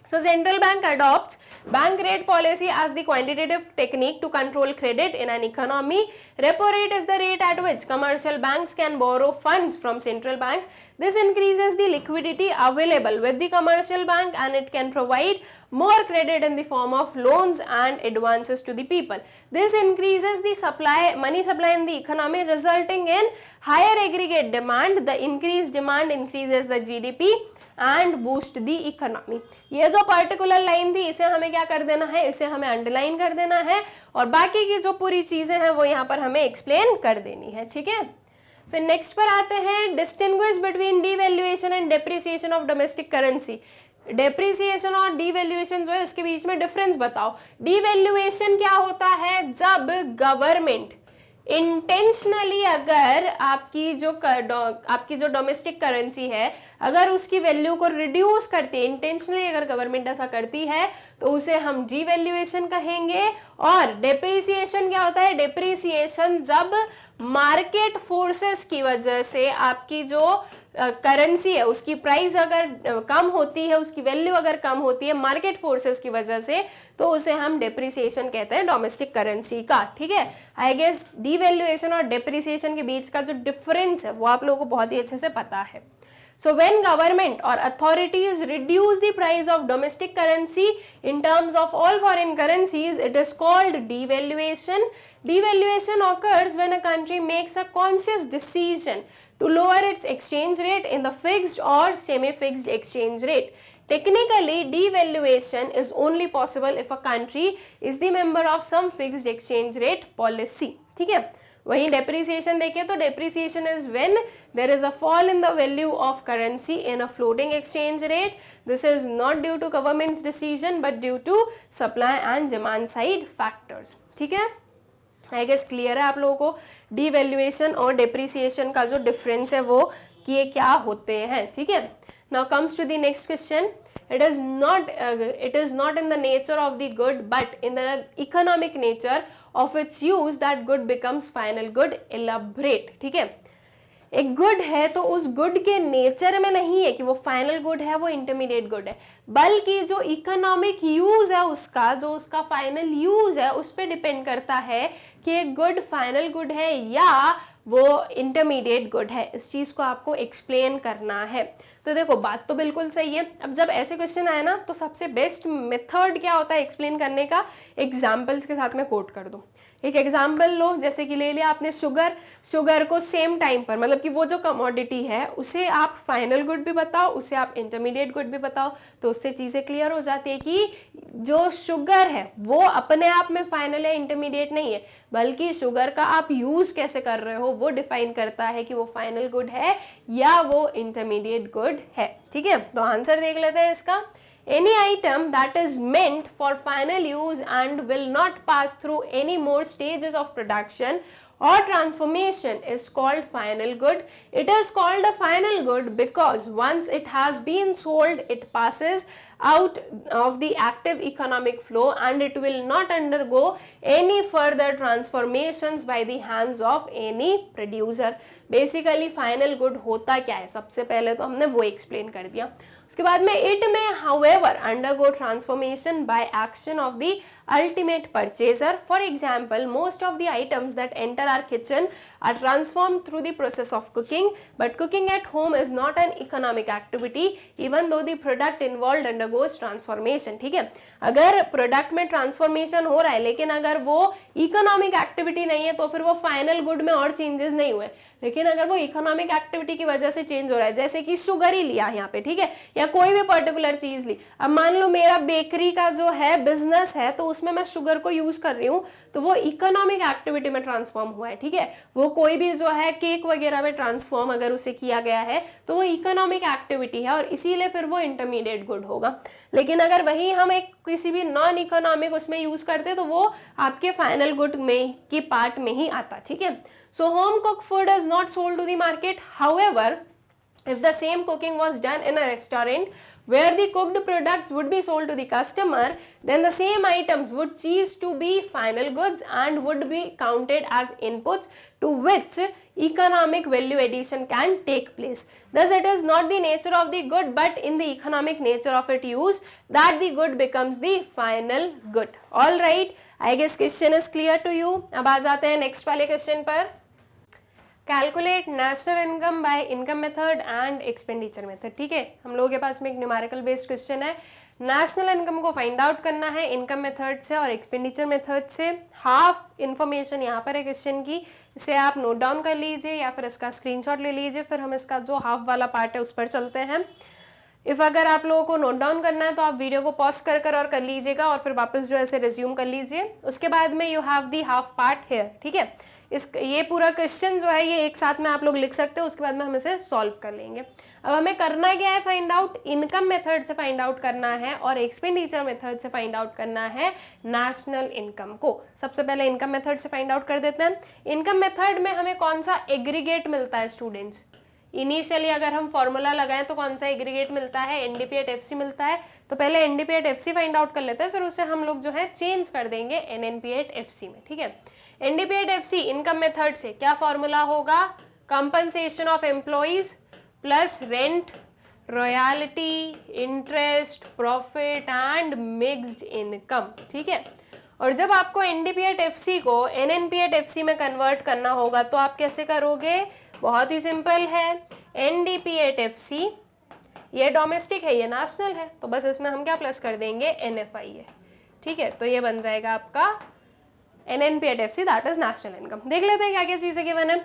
so central bank adopts bank rate policy as the quantitative technique to control credit in an economy. Repo rate is the rate at which commercial banks can borrow funds from central bank. This increases the liquidity available with the commercial bank and it can provide more credit in the form of loans and advances to the people. This increases the supply, money supply in the economy, resulting in higher aggregate demand. The increased demand increases the GDP and boost the economy. ये जो particular line थी इसे हमें क्या कर देना है, इसे हमें अंडरलाइन कर देना है और बाकी की जो पूरी चीजें हैं वो यहाँ पर हमें एक्सप्लेन कर देनी है। ठीक है, फिर नेक्स्ट पर आते हैं, distinguish between devaluation and depreciation of domestic currency. Depreciation और डीवैल्यूएशन जो है इसके बीच में डिफरेंस बताओ। डीवैल्यूएशन क्या होता है, जब गवर्नमेंट इंटेंशनली अगर आपकी जो डोमेस्टिक करेंसी है अगर उसकी वैल्यू को रिड्यूस करती है, इंटेंशनली अगर गवर्नमेंट ऐसा करती है तो उसे हम डीवैल्यूएशन कहेंगे। और डेप्रिसिएशन क्या होता है, डेप्रिसिएशन जब मार्केट फोर्सेस की वजह से आपकी जो करेंसी है उसकी प्राइस अगर कम होती है, उसकी वैल्यू अगर कम होती है मार्केट फोर्सेस की वजह से, तो उसे हम डेप्रिसिएशन कहते हैं डोमेस्टिक करेंसी का। ठीक है, आई गेस डीवैल्यूएशन और डेप्रिसिएशन के बीच का जो डिफरेंस है वो आप लोगों को बहुत ही अच्छे से पता है। So when government or authorities reduce the price of domestic currency in terms of all foreign currencies, it is called devaluation. Devaluation occurs when a country makes a conscious decision to lower its exchange rate in the fixed or semi-fixed exchange rate. Technically, devaluation is only possible if a country is the member of some fixed exchange rate policy. ठीक है, वहीं depreciation देखें तो depreciation is when there is a fall in the value of currency in a floating exchange rate. This is not due to governments decision but due to supply and demand side factors. ठीक है, I guess clear है आप लोगों को devaluation और depreciation का जो difference है वो कि ये क्या होते हैं. ठीक है, now comes to the next question. It is not in the nature of the good but in the economic nature of its use that good becomes final good. Elaborate. ठीक है, एक गुड है तो उस गुड के nature में नहीं है कि वो फाइनल गुड है, वो इंटरमीडिएट गुड है, बल्कि जो इकोनॉमिक यूज है उसका, जो उसका फाइनल यूज है उस पर डिपेंड करता है कि एक गुड फाइनल गुड है या वो इंटरमीडिएट गुड है. इस चीज को आपको एक्सप्लेन करना है. तो देखो बात तो बिल्कुल सही है. अब जब ऐसे क्वेश्चन आए ना तो सबसे बेस्ट मेथड क्या होता है एक्सप्लेन करने का, एग्जाम्पल्स के साथ में कोट कर दो. एक एग्जाम्पल लो, जैसे कि ले लिया आपने शुगर को सेम टाइम पर, मतलब कि वो जो कमोडिटी है उसे आप फाइनल गुड भी बताओ, उसे आप इंटरमीडिएट गुड भी बताओ, तो उससे चीज़ें क्लियर हो जाती है कि जो शुगर है वो अपने आप में फाइनल है, इंटरमीडिएट नहीं है, बल्कि शुगर का आप यूज कैसे कर रहे हो वो डिफाइन करता है कि वो फाइनल गुड है या वो इंटरमीडिएट गुड है. ठीक है, तो आंसर देख लेते हैं इसका. Any item that is meant for final use and will not pass through any more stages of production or transformation is called final good. It is called a final good because once it has been sold, it passes out of the active economic flow and it will not undergo any further transformations by the hands of any producer. Basically final good होता क्या है, सबसे पहले तो हमने वो explain कर दिया. उसके बाद में इट में however undergo transformation by action of the ultimate purchaser. For example, most of the items that enter our kitchen are transformed through the process of cooking, but cooking at home is not an economic activity even though the product involved undergoes transformation. ठीक है, अगर product में transformation हो रहा है लेकिन अगर वो इकोनॉमिक एक्टिविटी नहीं है तो फिर वो फाइनल गुड में और चेंजेस नहीं हुए, लेकिन अगर वो इकोनॉमिक एक्टिविटी की वजह से चेंज हो रहा है, जैसे कि शुगर ही लिया यहाँ पे, ठीक है, या कोई भी पर्टिकुलर चीज ली। अब मान लो मेरा बेकरी का जो है बिजनेस है तो उसमें मैं शुगर को यूज कर रही हूँ, तो वो इकोनॉमिक एक्टिविटी में ट्रांसफॉर्म हुआ है। ठीक है, वो कोई भी जो है केक वगैरह में ट्रांसफॉर्म अगर उसे किया गया है तो वो इकोनॉमिक एक्टिविटी है और इसीलिए फिर वो इंटरमीडिएट गुड होगा। लेकिन अगर वही हम एक किसी भी नॉन इकोनॉमिक उसमें यूज करते तो वो आपके फाइनल गुड में की पार्ट में ही आता। ठीक है, so home cooked food is not sold to the market. However, if the same cooking was done in a restaurant where the cooked products would be sold to the customer, then the same items would cease to be final goods and would be counted as inputs to which economic value addition can take place. Thus, it is not the nature of the good but in the economic nature of its use that the good becomes the final good. All right, I guess question is clear to you. अब आ जाते हैं next वाले question पर। Calculate national income by income method and expenditure method. ठीक है, हम लोगों के पास में एक न्यूमेरिकल बेस्ड क्वेश्चन है। नेशनल इनकम को फाइंड आउट करना है इनकम मेथड से और एक्सपेंडिचर मेथड से। हाफ इंफॉर्मेशन यहाँ पर है क्वेश्चन की, इसे आप नोट डाउन कर लीजिए या फिर इसका स्क्रीनशॉट ले लीजिए, फिर हम इसका जो हाफ वाला पार्ट है उस पर चलते हैं। इफ अगर आप लोगों को नोट डाउन करना है तो आप वीडियो को पॉज कर और कर लीजिएगा और फिर वापस जो है इसे रिज्यूम कर लीजिए। उसके बाद में you have the half part here. ठीक है, ये पूरा क्वेश्चन जो है ये एक साथ में आप लोग लिख सकते हो, उसके बाद में हम इसे सॉल्व कर लेंगे। अब हमें करना क्या है, फाइंड आउट इनकम मेथड से फाइंड आउट करना है और एक्सपेंडिचर मेथड से फाइंड आउट करना है नेशनल इनकम को। सबसे पहले इनकम मेथड से फाइंड आउट कर देते हैं। इनकम मेथड में हमें कौन सा एग्रीगेट मिलता है स्टूडेंट्स? इनिशियली अगर हम फॉर्मूला लगाएं तो कौन सा एग्रीगेट मिलता है? एनडीपी एट एफसी मिलता है। तो पहले NDP at FC find out कर लेते हैं, फिर उसे हम लोग जो है चेंज कर देंगे एनएनपी एट एफसी में। ठीक है, NDP at FC income method से क्या फॉर्मूला होगा? Compensation of employees plus rent, royalty, interest, profit and mixed income. ठीक है, और जब आपको एनडीपी एट एफसी को एनएनपी एट एफसी में कन्वर्ट करना होगा तो आप कैसे करोगे? बहुत ही सिंपल है। एनडीपी एट एफसी ये डोमेस्टिक है, ये नेशनल है, तो बस इसमें हम क्या प्लस कर देंगे? एनएफआई है। ठीक है, तो ये बन जाएगा आपका NNP at FC, that is national income. देख लेते हैं क्या क्या चीजें गिवन है।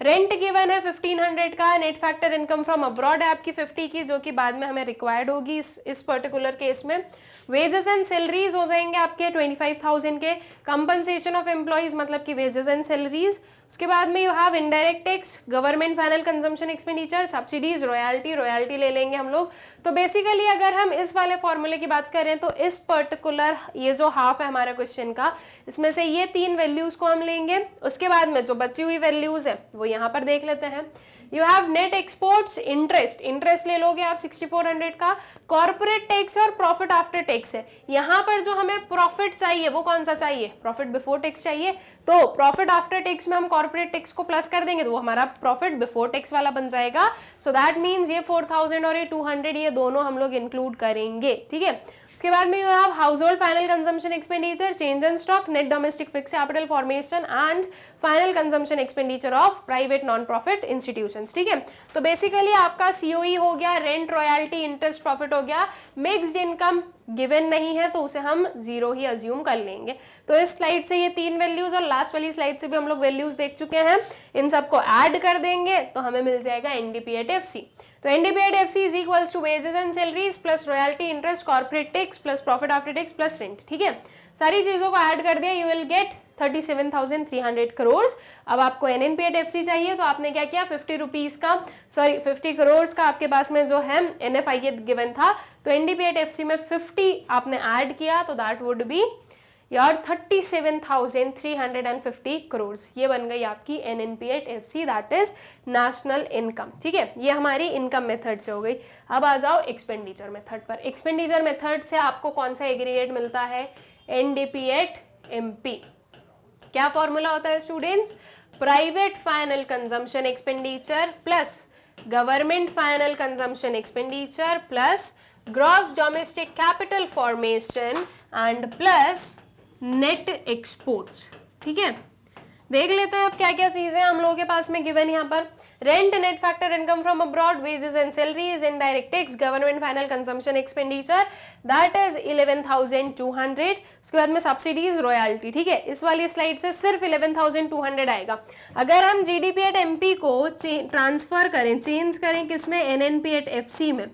रेंट गिवन है 1500 का, net factor income from abroad है आपकी 50 की, जो कि बाद में हमें रिक्वायर्ड होगी इस पर्टिकुलर केस में। वेजेस एंड सैलरीज हो जाएंगे आपके 25,000 के। कंपनसेशन ऑफ एम्प्लॉइज मतलब कि वेजेस एंड सैलरीज। उसके बाद में you have indirect tax, government final consumption expenditure, subsidies, royalty ले लेंगे हम लोग। तो बेसिकली अगर हम इस वाले फॉर्मूले की बात करें तो इस पर्टिकुलर ये जो हाफ है हमारा क्वेश्चन का, इसमें से ये 3 वैल्यूज को हम लेंगे। उसके बाद में जो बची हुई वैल्यूज है वो यहाँ पर देख लेते हैं। You have net exports, interest ले लोगे आप 6400 का। कॉर्पोरेट टैक्स और प्रॉफिट आफ्टर टैक्स है। यहाँ पर जो हमें प्रॉफिट चाहिए वो कौन सा चाहिए? प्रॉफिट बिफोर टैक्स चाहिए, तो प्रॉफिट आफ्टर टैक्स में हम कॉर्पोरेट टैक्स को प्लस कर देंगे तो वो हमारा प्रॉफिट बिफोर टैक्स वाला बन जाएगा। सो दैट मीन्स ये 4000 और ये 200 ये दोनों हम लोग इंक्लूड करेंगे। ठीक है, उसके बाद में you have house hold final consumption expenditure, change in stock, net domestic fix capital formation and final consumption expenditure of private non profit institutions. ठीक है, तो बेसिकली आपका सीओई हो गया, रेंट, रॉयल्टी, इंटरेस्ट, प्रॉफिट हो गया। मिक्स्ड इनकम गिवन नहीं है तो उसे हम 0 ही अज्यूम कर लेंगे। तो इस स्लाइड से ये 3 वैल्यूज और लास्ट वाली स्लाइड से भी हम लोग वैल्यूज देख चुके हैं, इन सबको ऐड कर देंगे तो हमें मिल जाएगा एनडीपी एट एफसी। तो NDP at FC is equals to wages and salaries plus royalty, interest, corporate tax plus profit after tax plus rent. ठीक है, सारी चीजों को ऐड कर दिया, यू विल गेट 37,300 करोड़। अब आपको एनएनपी एट एफसी चाहिए तो आपने क्या किया? 50 करोड़ का आपके पास में जो है एनएफआई गिवन था, तो एनडीपी एट एफसी में 50 आपने ऐड किया तो दैट वुड बी यार 37,350 करोड़। ये बन गई आपकी NNP at FC, that is national income. ठीक है, ये हमारी इनकम मेथड से हो गई। अब आ जाओ एक्सपेंडिचर मेथड पर। एक्सपेंडिचर मेथड से आपको कौन सा एग्रीगेट मिलता है? NDP at MP. क्या फॉर्मूला होता है students? Private final consumption expenditure plus government final consumption expenditure plus gross domestic capital formation and plus net exports. ठीक है, देख लेते हैं अब क्या क्या चीजें हम लोगों के पास में गिवन यहाँ पर। Rent, net factor income from abroad, wages and salaries, indirect tax, government final consumption expenditure that is 11,200। उसके बाद में सब्सिडीज, रॉयल्टी। ठीक है, इस वाली स्लाइड से सिर्फ 11,200 आएगा। अगर हम जीडीपी एट एमपी को ट्रांसफर करें, चेंज करें किसमें, एनएनपी एट एफसी में,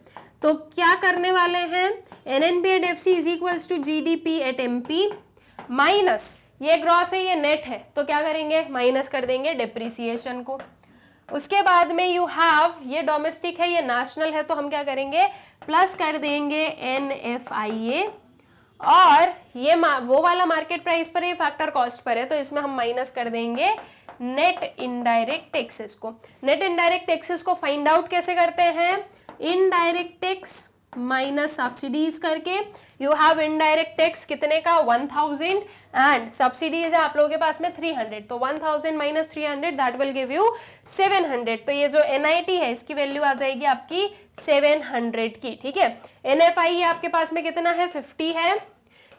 तो क्या करने वाले हैं, NNP at FC is equals to GDP at MP minus, ये ग्रॉस है ये नेट है, तो क्या करेंगे, माइनस कर देंगे डेप्रिसिएशन को। उसके बाद में यू हैव, ये डोमेस्टिक है ये नेशनल है, तो हम क्या करेंगे, प्लस कर देंगे NFIA, और ये वो वाला मार्केट प्राइस पर, ये फैक्टर कॉस्ट पर है, तो इसमें हम माइनस कर देंगे नेट इनडायरेक्ट टैक्सेस को। नेट इनडायरेक्ट टैक्सेस को फाइंड आउट कैसे करते हैं, इनडायरेक्ट टैक्स माइनस सब्सिडीज करके। यू हैव इनडायरेक्ट टैक्स कितने का, 1000, एंड सब्सिडीज है आप लोगों के पास में 300, तो 1000 minus 300 that will give you 700। तो ये जो NIT है इसकी वैल्यू आ जाएगी आपकी 700 की। ठीक है, NFI आपके पास में कितना है, 50 है।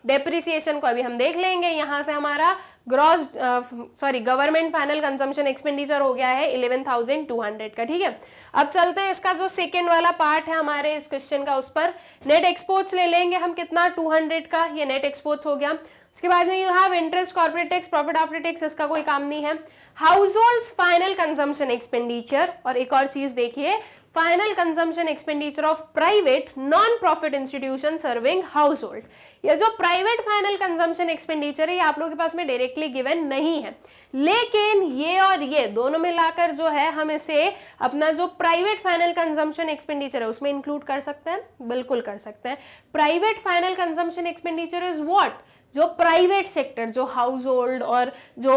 डेप्रिसिएशन को अभी हम देख लेंगे, यहां से हमारा gross government final consumption expenditure हो गया है 11,200 का। ठीक है, अब चलते हैं इसका जो सेकेंड वाला पार्ट है हमारे इस क्वेश्चन का, उस पर नेट एक्सपोर्ट्स ले लेंगे हम कितना, 200 का, ये नेट एक्सपोर्ट्स हो गया। उसके बाद में you have interest, corporate tax, profit after tax, इसका कोई काम नहीं है। House holds final consumption expenditure, और एक और चीज देखिए, final consumption expenditure of private non profit institution serving house hold. ये जो प्राइवेट फाइनल कंजम्पशन एक्सपेंडिचर है ये आप लोगों के पास में डायरेक्टली गिवन नहीं है, लेकिन ये और ये दोनों मिलाकर जो है हम इसे अपना जो प्राइवेट फाइनल कंजम्पशन एक्सपेंडिचर है उसमें इंक्लूड कर सकते हैं, बिल्कुल कर सकते हैं। Private final consumption expenditure is what, जो प्राइवेट सेक्टर, जो हाउस होल्ड, और जो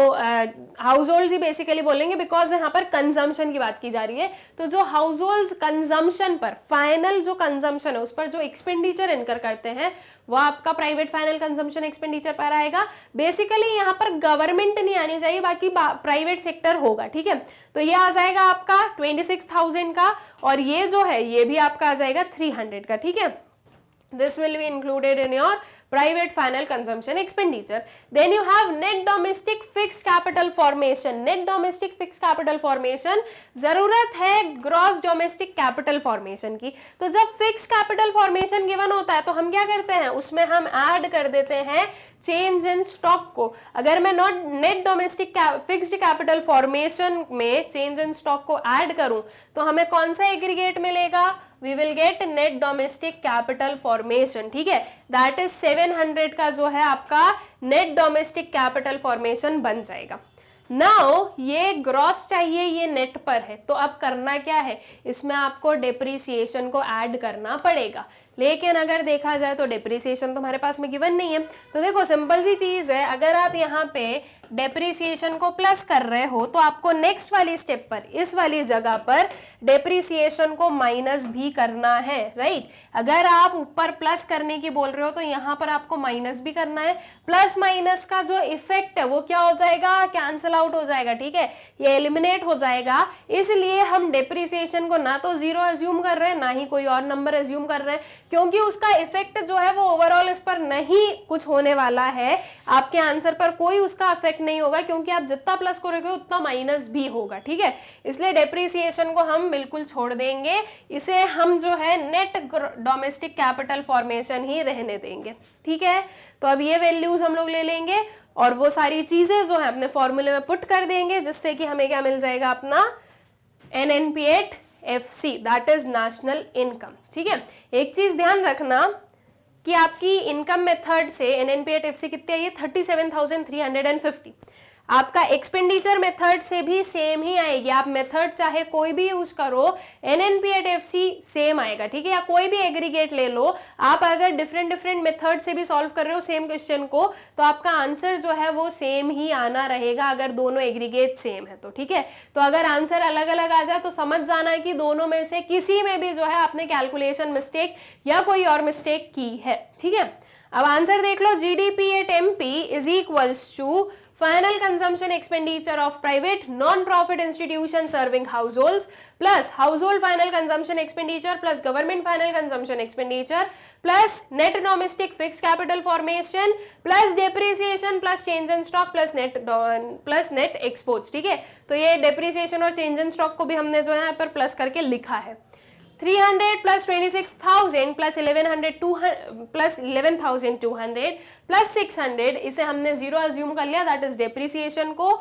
हाउस होल्ड ही बेसिकली बोलेंगे बिकॉज यहाँ पर कंजम्पशन की बात की जा रही है, तो जो हाउस होल्ड कंजम्पशन पर, फाइनल जो कंजम्पशन है उस पर जो एक्सपेंडिचर इनकर करते हैं वो आपका प्राइवेट फाइनल कंजम्पशन एक्सपेंडिचर पर आएगा। बेसिकली यहाँ पर गवर्नमेंट नहीं आनी चाहिए, बाकी प्राइवेट सेक्टर होगा। ठीक है, तो ये आ जाएगा आपका 26,000 का, और ये जो है ये भी आपका आ जाएगा 300 का। ठीक है, this will be included in your private final consumption expenditure. Then you have net domestic fixed capital formation. Net domestic fixed capital formation जरूरत है gross domestic capital formation की। तो जब fixed capital formation given होता है तो हम क्या करते हैं, उसमें हम add कर देते हैं चेंज इन स्टॉक को। अगर मैं not net domestic fixed capital formation में चेंज इन स्टॉक को ऐड करूं तो हमें कौन सा एग्रीगेट मिलेगा, we will get net domestic capital formation. ठीक है, दैट इज 700 का जो है आपका नेट डोमेस्टिक कैपिटल फॉर्मेशन बन जाएगा। नाउ ये ग्रॉस चाहिए, ये नेट पर है, तो अब करना क्या है, इसमें आपको डेप्रिसिएशन को ऐड करना पड़ेगा। लेकिन अगर देखा जाए तो डेप्रिसिएशन तो हमारे पास में गिवन नहीं है, तो देखो सिंपल सी चीज है, अगर आप यहाँ पे डेप्रिसिएशन को प्लस कर रहे हो तो आपको नेक्स्ट वाली स्टेप पर, इस वाली जगह पर डेप्रिसिएशन को माइनस भी करना है, राइट। अगर आप ऊपर प्लस करने की बोल रहे हो तो यहाँ पर आपको माइनस भी करना है। प्लस माइनस का जो इफेक्ट है वो क्या हो जाएगा, कैंसिल आउट हो जाएगा। ठीक है, ये एलिमिनेट हो जाएगा, इसलिए हम डेप्रिसिएशन को ना तो 0 एज्यूम कर रहे हैं ना ही कोई और नंबर एज्यूम कर रहे हैं, क्योंकि उसका इफेक्ट जो है वो ओवरऑल इस पर नहीं कुछ होने वाला है, आपके आंसर पर कोई उसका इफेक्ट नहीं होगा, क्योंकि आप जितना प्लस करोगे उतना माइनस भी होगा। ठीक है, इसलिए डेप्रिसिएशन को हम बिल्कुल छोड़ देंगे, इसे हम जो है नेट डोमेस्टिक कैपिटल फॉर्मेशन ही रहने देंगे। ठीक है, तो अब ये वैल्यूज हम लोग ले लेंगे और वो सारी चीजें जो है अपने फॉर्मूले में पुट कर देंगे, जिससे कि हमें क्या मिल जाएगा, अपना NNP8FC, that is national income. ठीक है, एक चीज ध्यान रखना कि आपकी इनकम मेथड से NNP8FC कितनी आई है, 37,350। आपका एक्सपेंडिचर मेथड से भी सेम ही आएगी, आप मेथड चाहे कोई भी यूज करो, NNP8FC सेम आएगा। ठीक है, या कोई भी एग्रीगेट ले लो, आप अगर डिफरेंट मेथड से भी सॉल्व कर रहे हो सेम क्वेश्चन को, तो आपका आंसर जो है वो सेम ही आना रहेगा, अगर दोनों एग्रीगेट सेम है तो। ठीक है, तो अगर आंसर अलग अलग आ जाए तो समझ जाना है कि दोनों में से किसी में भी जो है आपने कैलकुलेशन मिस्टेक या कोई और मिस्टेक की है। ठीक है, अब आंसर देख लो, GDP at MP is equals to final consumption expenditure of private non-profit institutions serving households plus household final consumption expenditure plus government final consumption expenditure plus net domestic fixed capital formation plus depreciation plus change in stock plus net exports। ठीक है, तो ये depreciation और change in stock को भी हमने जो है यहाँ पर प्लस करके लिखा है। 300 plus 26,000 plus 11,200 plus 600, इसे हमने जीरो अज्यूम कर लिया, दैट इज डेप्रिसिएशन को,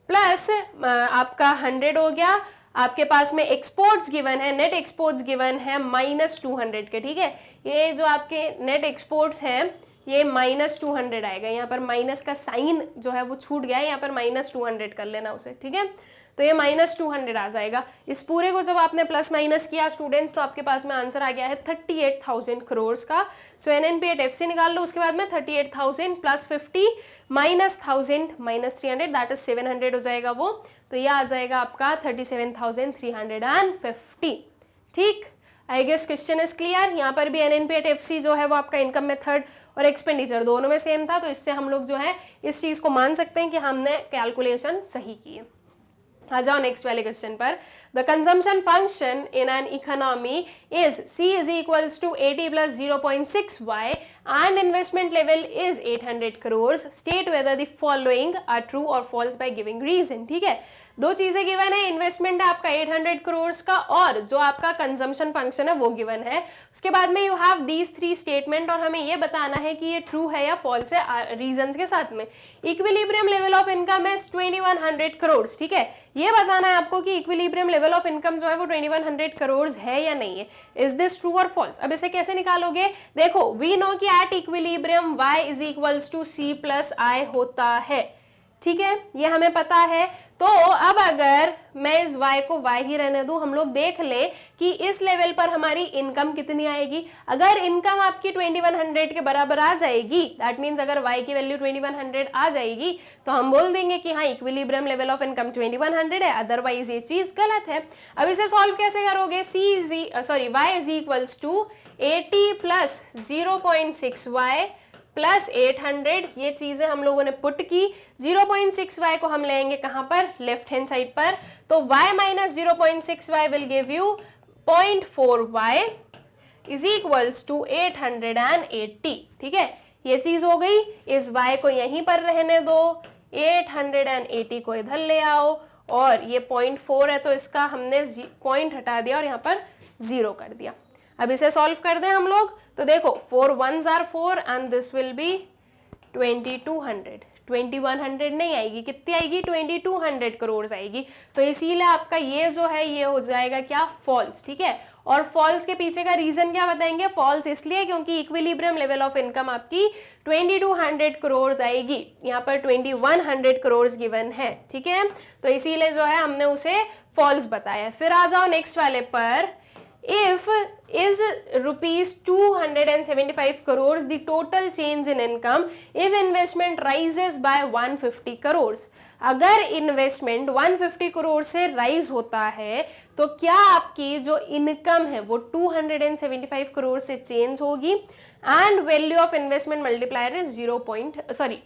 प्लस आपका 100 हो गया, आपके पास में एक्सपोर्ट्स गिवन है, नेट एक्सपोर्ट्स गिवन है -200 के। ठीक है, ये जो आपके नेट एक्सपोर्ट्स हैं ये -200 आएगा, यहाँ पर माइनस का साइन जो है वो छूट गया है, यहाँ पर -200 कर लेना उसे। ठीक है, तो ये -200 आ जाएगा। इस पूरे को जब आपने प्लस माइनस किया स्टूडेंट्स, तो आपके पास में आंसर आ गया है 38,000 करोड़ का। सो NNP at FC निकाल लो, उसके बाद में 38,000 plus 50 minus 1000 minus 300 that is 700 हो जाएगा वो, तो ये आ जाएगा आपका 37,350। ठीक, I guess question is clear. यहाँ पर भी NNP at FC जो है वो आपका इनकम मेथड और एक्सपेंडिचर दोनों में सेम था, तो इससे हम लोग जो है इस चीज को मान सकते हैं कि हमने कैलकुलेशन सही की है। आ जाओ नेक्स्ट वाले क्वेश्चन पर। The consumption function in an economy is C is equals to 80 plus 0.6y and investment level is 800 crores. State whether the following are true or false by giving reason। ठीक है, दो चीजें given है, investment है आपका 800 करोड़ का और जो आपका कंजम्पशन फंक्शन है वो गिवन है। उसके बाद में यू हैव दीज 3 स्टेटमेंट और हमें ये बताना है कि ये ट्रू है या फॉल्स है रीजंस के साथ में। इक्विलिब्रियम लेवल ऑफ इनकम है 2100 करोड़। ठीक है, ये बताना है आपको कि इक्विलिब्रियम लेवल ऑफ इनकम जो है वो 2100 करोड़ है या नहीं है। इज दिस ट्रू और फॉल्स? अब इसे कैसे निकालोगे? देखो, वी नो कि at equilibrium y is equals to c plus i होता है। ठीक है, ये हमें पता है। तो अब अगर मैं इस y को y ही रहने दूं, हम लोग देख ले कि इस लेवल पर हमारी इनकम कितनी आएगी। अगर इनकम आपकी 2100 के बराबर आ जाएगी, दैट मीन्स अगर y की वैल्यू 2100 आ जाएगी, तो हम बोल देंगे कि हाँ इक्विलिब्रियम लेवल ऑफ इनकम 2100 है, अदरवाइज ये चीज गलत है। अब इसे सॉल्व कैसे करोगे? y is equals to 80 plus 0.6y plus 800, ये चीजें हम लोगों ने पुट की। 0.6y को हम लेंगे कहां पर? लेफ्ट हैंड साइड पर, तो y minus 0.6y will give you 0.4y is equals to 880। ठीक है, ये चीज हो गई। इस y को यहीं पर रहने दो, 880 को इधर ले आओ, और ये 0.4 है तो इसका हमने पॉइंट हटा दिया और यहाँ पर 0 कर दिया। अब इसे सॉल्व कर दें हम लोग, तो देखो 4 1s are 4 and this will be 2200। 2100 नहीं आएगी, कितनी आएगी? 2200 करोड़ आएगी। तो इसीलिए आपका ये जो है ये हो जाएगा क्या? फॉल्स। ठीक है, और फॉल्स के पीछे का रीजन क्या बताएंगे? फॉल्स इसलिए क्योंकि इक्विलिब्रियम लेवल ऑफ इनकम आपकी 2200 करोड़ आएगी, यहाँ पर 2100 करोड़ गिवन है। ठीक है, तो इसीलिए जो है हमने उसे फॉल्स बताया। फिर आ जाओ नेक्स्ट वाले पर। If is rupees 275 crores the total change in income if investment rises by 150 crores। अगर इन्वेस्टमेंट 150 करोड़ से राइज होता है तो क्या आपकी जो इनकम है वो 275 करोड़ से चेंज होगी, and value of investment multiplier is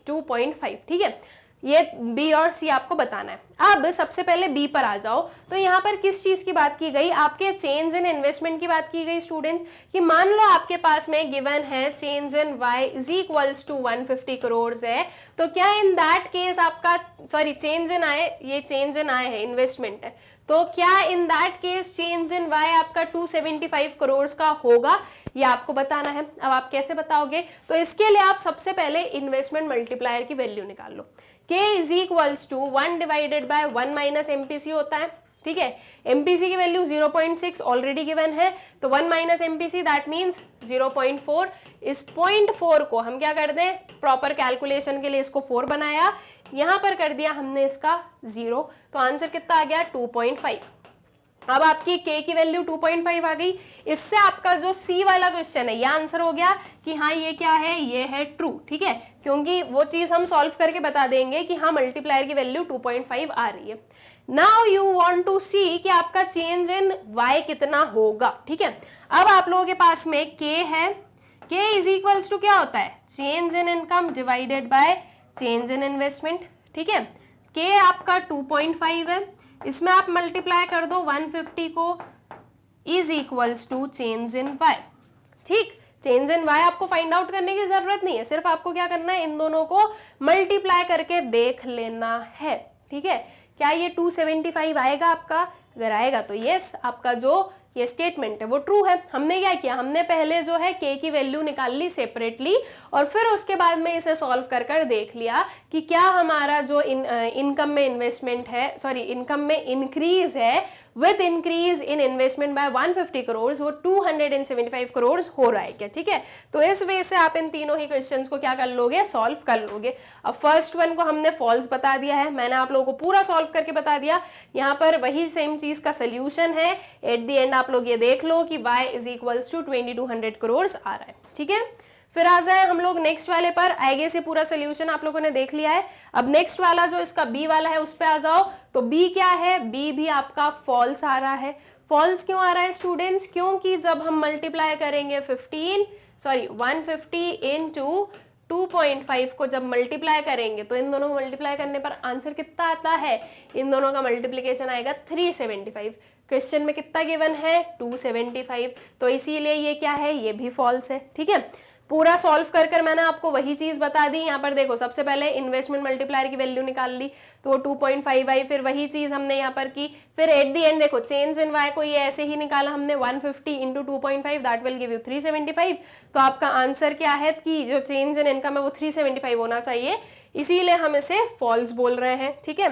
2.5। ठीक है, ये बी और सी आपको बताना है। अब सबसे पहले बी पर आ जाओ, तो यहाँ पर किस चीज की बात की गई? आपके चेंज इन इन्वेस्टमेंट की बात की गई स्टूडेंट्स, कि मान लो आपके पास में गिवन है change in y is equals to 150 crore है, तो क्या इन दैट केस आपका चेंज इन आए, ये चेंज इन आए है, इन्वेस्टमेंट है, तो क्या in that case change in y आपका 275 करोड़ का होगा? ये आपको बताना है। अब आप कैसे बताओगे? तो इसके लिए आप सबसे पहले इन्वेस्टमेंट मल्टीप्लायर की वैल्यू निकाल लो। k is equals to 1 divided by 1 minus MPC होता है। ठीक है, MPC की वैल्यू 0.6 ऑलरेडी गिवन है, तो 1 माइनस MPC दैट मीन्स 0.4। इस 0.4 को हम क्या कर दें? प्रॉपर कैलकुलेशन के लिए इसको 4 बनाया, यहां पर कर दिया हमने इसका 0, तो आंसर कितना आ गया? 2.5। अब आपकी k की वैल्यू 2.5 आ गई। इससे आपका जो C वाला क्वेश्चन है ये आंसर हो गया कि हाँ ये क्या है? ये है ट्रू। ठीक है, क्योंकि वो चीज हम सॉल्व करके बता देंगे कि हाँ मल्टीप्लायर की वैल्यू 2.5 आ रही है। नाउ यू वांट टू सी कि आपका चेंज इन y कितना होगा। ठीक है, अब आप लोगों के पास में k है, k इज इक्वल्स टू क्या होता है? Change in income divided by change in investment. ठीक है। के आपका 2.5 है, इसमें आप मल्टीप्लाई कर दो 150 को, is equals to change in y. ठीक, चेंज इन वाई आपको फाइंड आउट करने की जरूरत नहीं है, सिर्फ आपको क्या करना है, इन दोनों को मल्टीप्लाई करके देख लेना है। ठीक है, क्या ये 275 आएगा आपका? अगर आएगा तो यस, आपका जो ये स्टेटमेंट है वो ट्रू है। हमने क्या किया, हमने पहले जो है के की वैल्यू निकाल ली सेपरेटली और फिर उसके बाद में इसे सॉल्व कर कर देख लिया कि क्या हमारा जो इनकम में इन्वेस्टमेंट है, सॉरी इनकम में इंक्रीज है with increase in investment by 150 crore वो 275 करोड़ हो रहा है क्या। ठीक है, तो इस वे से आप इन तीनों ही क्वेश्चंस को क्या कर लोगे, सॉल्व कर लोगे। अब फर्स्ट वन को हमने फॉल्स बता दिया है, मैंने आप लोगों को पूरा सॉल्व करके बता दिया। यहाँ पर वही सेम चीज का सोल्यूशन है, एट द एंड आप लोग ये देख लो कि y is equals to 2200 crore आ रहा है। ठीक है, फिर आ जाए हम लोग नेक्स्ट वाले पर। आई गेस ये पूरा सोल्यूशन आप लोगों ने देख लिया है। अब नेक्स्ट वाला जो इसका बी वाला है उस पे आ जाओ। तो बी क्या है, बी भी आपका फॉल्स आ रहा है। फॉल्स क्यों आ रहा है स्टूडेंट्स? क्योंकि जब हम मल्टीप्लाई करेंगे 150 इंटू 2.5 को जब मल्टीप्लाई करेंगे तो इन दोनों को मल्टीप्लाई करने पर आंसर कितना आता है, इन दोनों का मल्टीप्लीकेशन आएगा 375। क्वेश्चन में कितना गिवन है, 275, तो इसीलिए ये क्या है, ये भी फॉल्स है। ठीक है, पूरा सॉल्व कर कर मैंने आपको वही चीज बता दी। यहाँ पर देखो, सबसे पहले इन्वेस्टमेंट मल्टीप्लायर की वैल्यू निकाल ली तो वो 2.5 आई, फिर वही चीज हमने यहाँ पर की। फिर एट दी एंड देखो चेंज इन वाई को ये ऐसे ही निकाला हमने, 150 into 2.5 that will give you 375। तो आपका आंसर क्या है कि जो चेंज इन इनकम है वो 375 होना चाहिए, इसीलिए हम इसे फॉल्स बोल रहे हैं। ठीक है,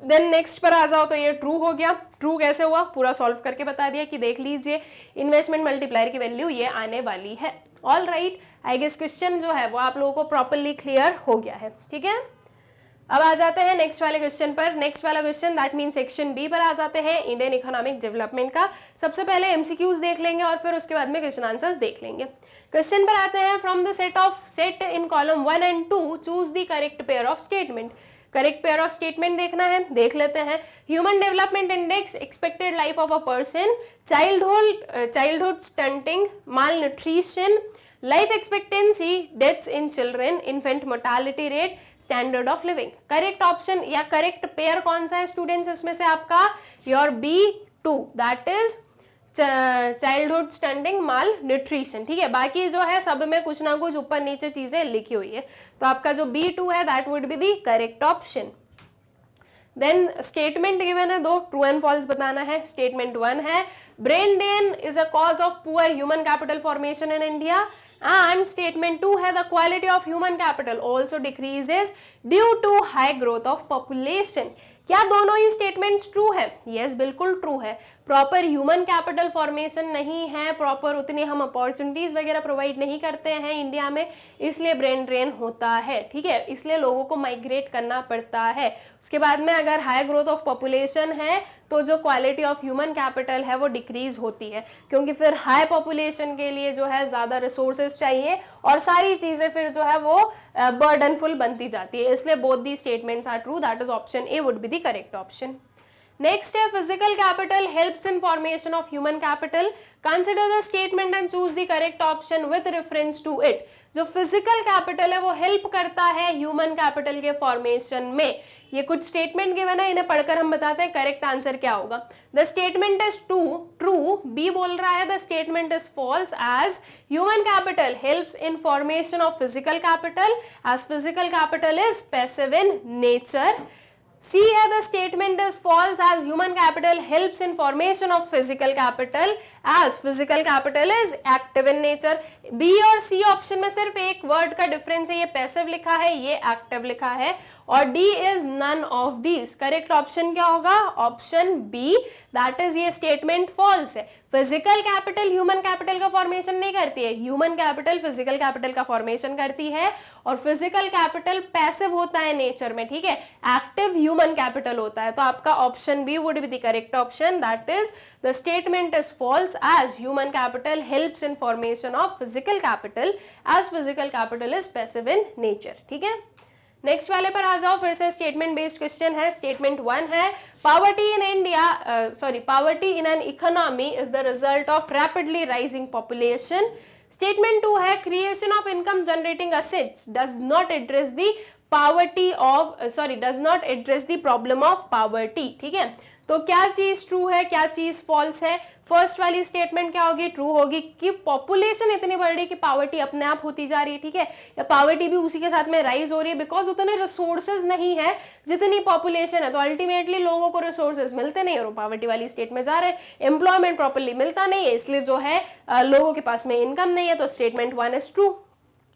देन नेक्स्ट पर आ जाओ। तो ये ट्रू हो गया। ट्रू कैसे हुआ, पूरा सॉल्व करके बता दिया कि देख लीजिए इन्वेस्टमेंट मल्टीप्लायर की वैल्यू ये आने वाली है। All right, I guess question जो है वो आप लोगों को प्रॉपरली क्लियर हो गया है। ठीक है, अब आ जाते हैं नेक्स्ट वाले क्वेश्चन पर। नेक्स्ट वाला question that mean section B पर आ जाते हैं, इंडियन इकोनॉमिक डेवलपमेंट का। सबसे पहले एमसीक्यूज देख लेंगे और फिर उसके बाद में क्वेश्चन आंसर्स देख लेंगे। क्वेश्चन पर आते हैं, from the set in column 1 and 2 choose the correct pair of statement. Correct pair of statement देखना है, देख लेते हैं। Human development index, expected life of a person, childhood stunting, mall nutrition, life expectancy, deaths in children, infant mortality rate, standard of living. Correct option या correct pair कौन सा है students इसमें से आपका? Your B2 that is childhood standing mall nutrition. ठीक है, बाकी जो है सब में कुछ ना कुछ ऊपर नीचे चीजें लिखी हुई है, तो आपका जो B2 है that would be the correct option. Then statement given है दो, ट्रू एंड फॉल्स बताना है। स्टेटमेंट 1 है, brain drain is a cause of poor human capital formation in India. And statement 2 है, the quality of human capital also decreases due to high growth of population. क्या दोनों ही statements true है? Yes, बिल्कुल true है। Proper human capital formation नहीं है, proper उतनी हम अपॉर्चुनिटीज वगैरह प्रोवाइड नहीं करते हैं इंडिया में, इसलिए ब्रेन ड्रेन होता है। ठीक है, इसलिए लोगों को माइग्रेट करना पड़ता है। उसके बाद में अगर हाई ग्रोथ ऑफ पॉपुलेशन है तो जो क्वालिटी ऑफ ह्यूमन कैपिटल है वो डिक्रीज होती है, क्योंकि फिर हाई पॉपुलेशन के लिए जो है ज्यादा रिसोर्सेज चाहिए और सारी चीजें फिर जो है वो बर्डनफुल बनती जाती है। इसलिए both the statements are true, that is option A would be the correct option. Next है, physical capital helps in formation of human capital, consider the statement and choose the correct option with reference to it. जो physical capital है वो help करता है human capital के formation में। ये कुछ स्टेटमेंट गिवन है, इन्हें पढ़कर हम बताते हैं करेक्ट आंसर क्या होगा। The statement is true, B बोल रहा है the statement is false as human capital helps in formation of physical capital as physical capital is passive in nature. C है, the statement is false as human capital helps in formation of physical capital as physical capital is active in nature। B और C option में सिर्फ एक word का difference है, ये passive लिखा है, ये एक्टिव लिखा है, और D is none of these। Correct option क्या होगा? ऑप्शन B, दैट इज ये स्टेटमेंट फॉल्स है। फिजिकल कैपिटल ह्यूमन कैपिटल का फॉर्मेशन नहीं करती है, ह्यूमन कैपिटल फिजिकल कैपिटल का फॉर्मेशन करती है, और फिजिकल कैपिटल पैसिव होता है नेचर में। ठीक है, एक्टिव ह्यूमन कैपिटल होता है। तो आपका option B would be the correct option, that is the statement is false as human capital helps in formation of physical capital as physical capital is passive in nature. ठीक है, next वाले पर आ जाओ। फिर से स्टेटमेंट बेस्ड क्वेश्चन है। Statement 1 है, poverty in India poverty in an economy is the result of rapidly rising population. Statement 2 है, creation of income generating assets does not address the does not address the problem of poverty. ठीक है, तो क्या चीज true है, क्या चीज false है? फर्स्ट वाली स्टेटमेंट क्या होगी? ट्रू होगी कि पॉपुलेशन इतनी बढ़ रही कि पावर्टी अपने आप होती जा रही है। ठीक है, या पावर्टी भी उसी के साथ में राइज हो रही है बिकॉज उतने रिसोर्सेज नहीं है जितनी पॉपुलेशन है, तो अल्टीमेटली लोगों को रिसोर्सेज मिलते नहीं और वो पावर्टी वाली स्टेट में जा रहे हैं। एम्प्लॉयमेंट प्रॉपरली मिलता नहीं है, इसलिए जो है लोगों के पास में इनकम नहीं है, तो स्टेटमेंट 1 इज ट्रू।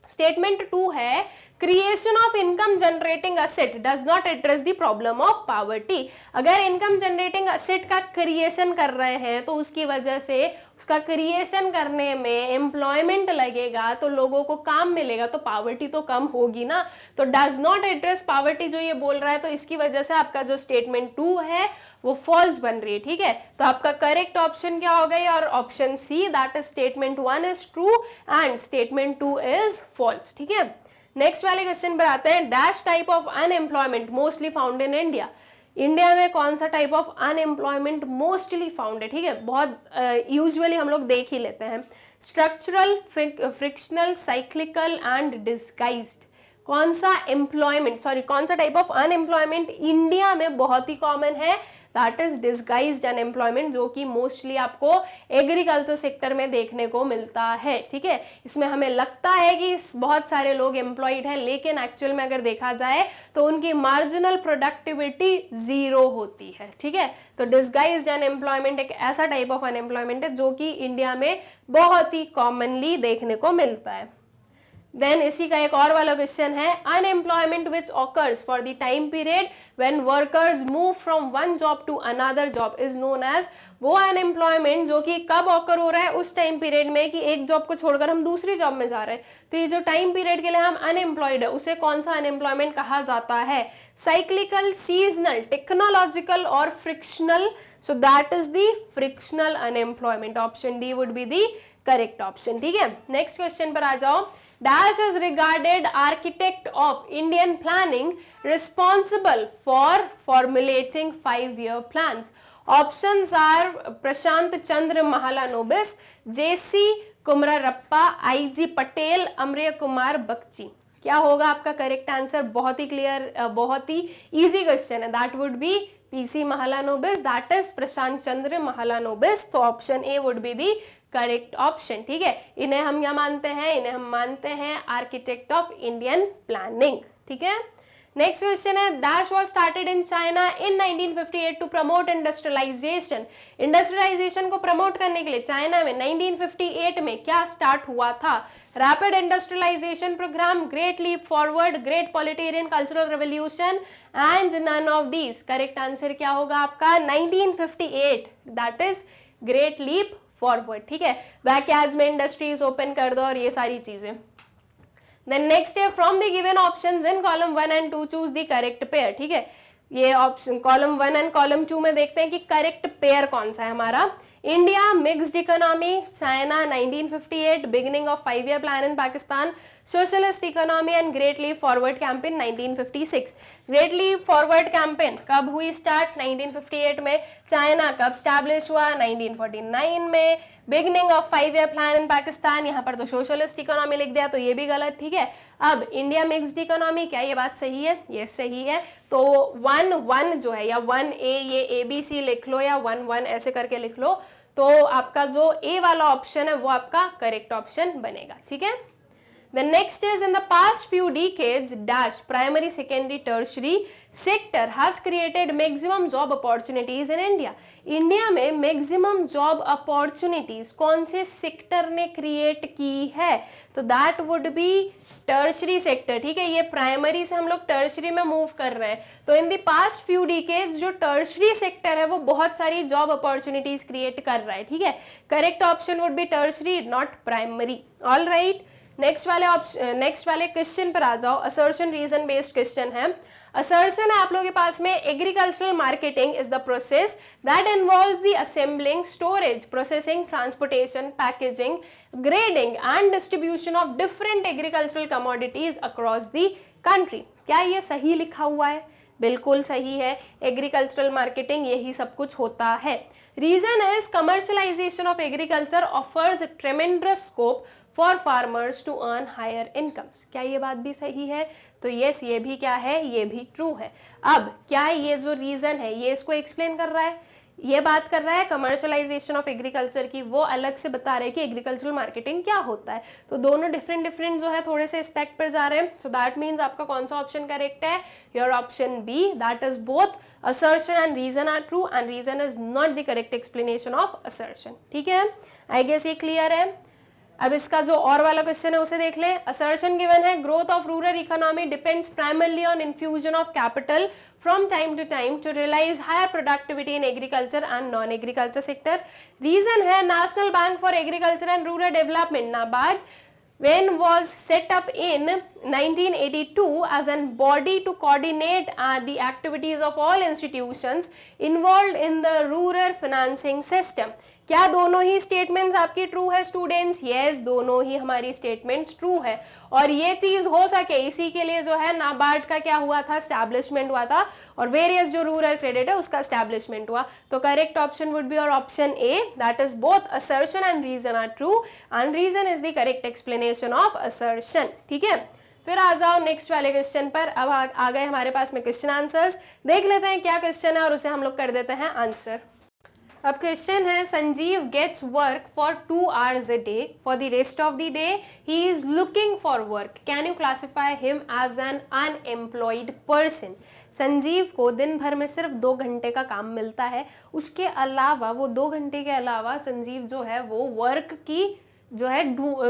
स्टेटमेंट 2 है creation of income generating asset does not address the problem of poverty. अगर इनकम जनरेटिंग असेट का क्रिएशन कर रहे हैं तो उसकी वजह से उसका क्रिएशन करने में एम्प्लॉयमेंट लगेगा तो लोगों को काम मिलेगा, तो पावर्टी तो कम होगी ना। तो डज नॉट एड्रेस पावर्टी जो ये बोल रहा है, तो इसकी वजह से आपका जो स्टेटमेंट 2 है वो फॉल्स बन रही है। ठीक है, तो आपका करेक्ट ऑप्शन क्या हो गई? और option C, that is statement 1 is true and statement 2 is false. ठीक है, नेक्स्ट वाले क्वेश्चन पर आते हैं। Dash type of unemployment mostly found in India. India में कौन सा type of unemployment mostly found है? ठीक है, बहुत यूजुअली हम लोग देख ही लेते हैं। Structural, frictional, cyclical and disguised. कौन सा टाइप ऑफ अनएम्प्लॉयमेंट इंडिया में बहुत ही कॉमन है? दैट इज डिस्गाइज्ड अनएम्प्लॉयमेंट, जो कि मोस्टली आपको एग्रीकल्चर सेक्टर में देखने को मिलता है। ठीक है, इसमें हमें लगता है कि बहुत सारे लोग एम्प्लॉयड हैं, लेकिन एक्चुअल में अगर देखा जाए तो उनकी मार्जिनल प्रोडक्टिविटी 0 होती है। ठीक है, तो डिस्गाइज्ड अनएम्प्लॉयमेंट एक ऐसा टाइप ऑफ अनएम्प्लॉयमेंट है जो कि इंडिया में बहुत ही कॉमनली देखने को मिलता है। देन इसी का एक और वाला क्वेश्चन है, unemployment which occurs for the time period when workers move from one job to another job is known as. वो अनएम्प्लॉयमेंट जो कि कब ऑकर हो रहा है? उस टाइम पीरियड में कि एक जॉब को छोड़कर हम दूसरी जॉब में जा रहे हैं, तो ये जो टाइम पीरियड के लिए हम अनएम्प्लॉयड है उसे कौन सा अनएम्प्लॉयमेंट कहा जाता है? साइक्लिकल, सीजनल, टेक्नोलॉजिकल और frictional. So that is the frictional unemployment. Option D would be the correct option. ठीक है, नेक्स्ट क्वेश्चन पर आ जाओ। Dash is regarded architect of Indian planning responsible for formulating 5-year plans. Options are Prashant Chandra Mahalanobis, J.C. Kumarappa, I.G. Patel, Amriya Kumar Bakchi. क्या होगा आपका correct answer? बहुत ही क्लियर, बहुत ही इजी क्वेश्चन है। That would be PC Mahalanobis, that is Prashant Chandra Mahalanobis. तो option A would be the correct option. ठीक है, इन्हें हम क्या मानते हैं? इन्हें हम मानते हैं आर्किटेक्ट ऑफ इंडियन प्लानिंग। ठीक है, नेक्स्ट क्वेश्चन है, dash was started in China in 1958 to promote industrialisation. Industrialisation को प्रमोट करने के लिए चाइना में 1958 में क्या स्टार्ट हुआ था? Rapid industrialisation programme, great leap forward, great proletarian cultural revolution and none of these. Correct answer क्या होगा आपका? 1958, that is great leap forward. ठीक है, बैकयार्ड्स में इंडस्ट्रीज ओपन कर दो और ये सारी चीजें। देन नेक्स्ट है, from the given options in column 1 and 2 choose the correct pair. ठीक है, ये ऑप्शन कॉलम 1 एंड कॉलम 2 में देखते हैं कि करेक्ट पेयर कौन सा है हमारा। India mixed economy, China 1958, beginning of 5-year plan in Pakistan, socialist economy and great leap forward campaign 1956। Great leap forward campaign कब हुई स्टार्ट? 1958 में। चाइना कब स्टैब्लिश हुआ? 1949 में। Beginning of 5-year plan in Pakistan, यहाँ पर तो सोशलिस्ट इकोनॉमी लिख दिया तो ये भी गलत। ठीक है, अब इंडिया मिक्स्ड इकोनॉमी, क्या ये बात सही है? ये सही है। तो 1-1 जो है, या 1A, ये ABC लिख लो या 1-1 ऐसे करके लिख लो, तो आपका जो ए वाला ऑप्शन है वो आपका करेक्ट ऑप्शन बनेगा। ठीक है, The next is, in the past few decades, dash primary, secondary, tertiary sector has created maximum job opportunities in India. India में मैक्सिमम जॉब अपॉर्चुनिटीज कौन से सेक्टर ने क्रिएट की है? तो that would B tertiary sector. ठीक है, ये प्राइमरी से हम लोग टर्शरी में मूव कर रहे हैं, तो in the past few decades जो टर्शरी सेक्टर है वो बहुत सारी जॉब अपॉर्चुनिटीज क्रिएट कर रहा है। ठीक है, correct option would B tertiary, not primary. All right, next वाले क्वेश्चन पर आ जाओ। असर्शन रीजन बेस्ड क्वेश्चन है। असर्शन है आप लोगों के पास में, agricultural marketing is the process that involves the assembling, storage, processing, transportation, packaging, grading and distribution of different agricultural commodities across the country. क्या ये सही लिखा हुआ है? बिल्कुल सही है, एग्रीकल्चरल मार्केटिंग यही सब कुछ होता है। Reason is commercialisation of agriculture offers tremendous scope for farmers to earn higher incomes. क्या ये बात भी सही है? तो यस, ये भी क्या है, ये भी ट्रू है। अब क्या ये जो रीजन है ये इसको एक्सप्लेन कर रहा है, ये बात कर रहा है कमर्शलाइजेशन ऑफ एग्रीकल्चर की, वो अलग से बता रहे हैं कि एग्रीकल्चरल मार्केटिंग क्या होता है। तो दोनों डिफरेंट डिफरेंट जो है थोड़े से एस्पेक्ट पर जा रहे हैं। सो दैट मीन्स आपका कौन सा ऑप्शन करेक्ट है? Your option B, that is both assertion and reason are true and reason is not the correct explanation of assertion। ठीक है, आई गेस ये क्लियर है। अब इसका जो और वाला क्वेश्चन है उसे देख ले। असर्शन गिवन है growth of rural economy depends primarily on infusion of capital from time to time to realize higher productivity in agriculture and non-agriculture sector। Reason है National Bank for Agriculture and Rural Development NABARD when was set up in 1982 as a body to coordinate the activities of all institutions involved in the rural financing system। क्या दोनों ही statements आपकी true है students? Yes, दोनों ही हमारी statements true है। और ये चीज हो सके इसी के लिए जो है नाबार्ड का क्या हुआ था, स्टैब्लिशमेंट हुआ था, और वेरियस जो रूरल क्रेडिट है उसका स्टैब्लिशमेंट हुआ। तो करेक्ट ऑप्शन वुड बी और option A, that is both assertion and reason are true and reason is the correct explanation of assertion. ठीक है, फिर आ जाओ नेक्स्ट वाले क्वेश्चन पर। अब आ गए हमारे पास में क्वेश्चन आंसर्स, देख लेते हैं क्या क्वेश्चन है और उसे हम लोग कर देते हैं आंसर। अब क्वेश्चन है Sanjeev gets work for 2 hours a day, for the rest of the day he is looking for work, can you classify him as an unemployed person. Sanjeev को दिन भर में सिर्फ 2 घंटे का काम मिलता है, उसके अलावा वो 2 घंटे के अलावा संजीव जो है वो वर्क की जो है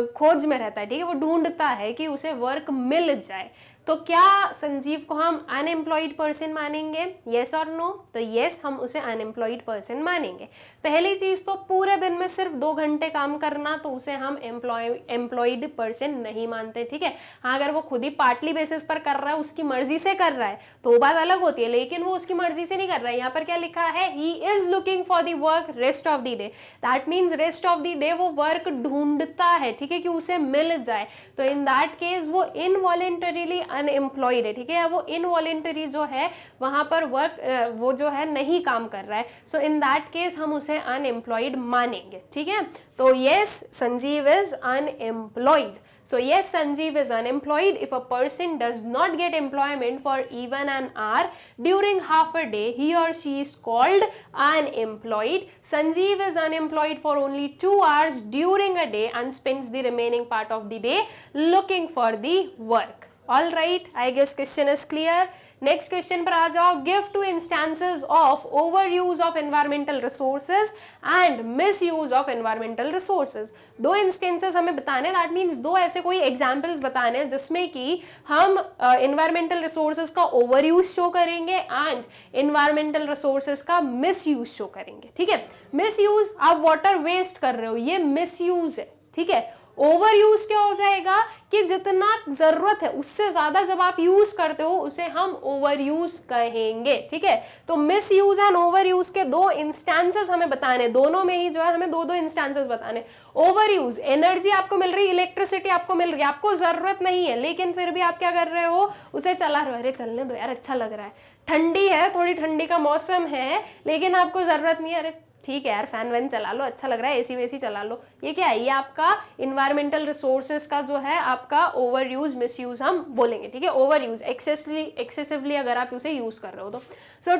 खोज में रहता है। ठीक है, वो ढूंढता है कि उसे वर्क मिल जाए। तो क्या संजीव को हम अनएम्प्लॉयड पर्सन मानेंगे? येस और नो? तो येस, हम उसे अनएम्प्लॉयड पर्सन मानेंगे। पहली चीज तो पूरे दिन में सिर्फ 2 घंटे काम करना, तो उसे हम एम्प्लॉयड पर्सन नहीं मानते। ठीक है, हाँ, अगर वो खुद ही पार्टली बेसिस पर कर रहा है, उसकी मर्जी से कर रहा है, तो वो बात अलग होती है, लेकिन वो उसकी मर्जी से नहीं कर रहा है। यहाँ पर क्या लिखा है, ही is looking for the work rest of the day, that means rest of the day वो वर्क ढूंढता है। ठीक है, कि उसे मिल जाए। तो इन दैट केस वो इनवॉलेंटरीली अनएम्प्लॉयड है। ठीक है, वो इनवॉलेंटरी जो है वहां पर वर्क वो जो है नहीं काम कर रहा है। सो इन दैट केस हम उसे अनएम्प्लॉयड मानेंगे। ठीक है, तो yes, Sanjeev is unemployed. So yes, Sanjeev is unemployed if a person does not get employment for even an hour during half a day, he or she is called unemployed. Sanjeev is unemployed for only 2 hours during a day and spends the remaining part of the day looking for the work. All right, I guess question is clear. Next question पर आ जाओ। Give 2 instances of overuse of environmental resources and misuse of environmental resources। 2 instances हमें बताने, that means 2 ऐसे कोई examples बताने जिसमें कि हम environmental resources का overuse शो करेंगे एंड environmental resources का misuse शो करेंगे। ठीक है, misuse, आप वाटर वेस्ट कर रहे हो, ये misuse है। ठीक है, ओवर यूज क्या हो जाएगा कि जितना जरूरत है उससे ज्यादा जब आप यूज करते हो उसे हम ओवर यूज कहेंगे। ठीक है, तो miss use and over use के 2 इंस्टेंसेस हमें बताने, दोनों में ही जो है हमें 2 इंस्टेंसेस बताने। ओवर यूज, एनर्जी आपको मिल रही, इलेक्ट्रिसिटी आपको मिल रही, आपको जरूरत नहीं है लेकिन फिर भी आप क्या कर रहे हो, उसे चला रहे हो। अरे चलने दो यार, अच्छा लग रहा है, ठंडी है, थोड़ी ठंडी का मौसम है, लेकिन आपको जरूरत नहीं है। अरे ठीक है यार, फैन वैन चला लो, अच्छा लग रहा है, एसी वेसी चला लो। ये क्या है, ये आपका इन्वायरमेंटल रिसोर्सेज का जो है आपका ओवर यूज मिस यूज हम बोलेंगे। ठीक है, ओवर यूज, एक्सेसिवली अगर आप उसे यूज कर रहे हो तो। सो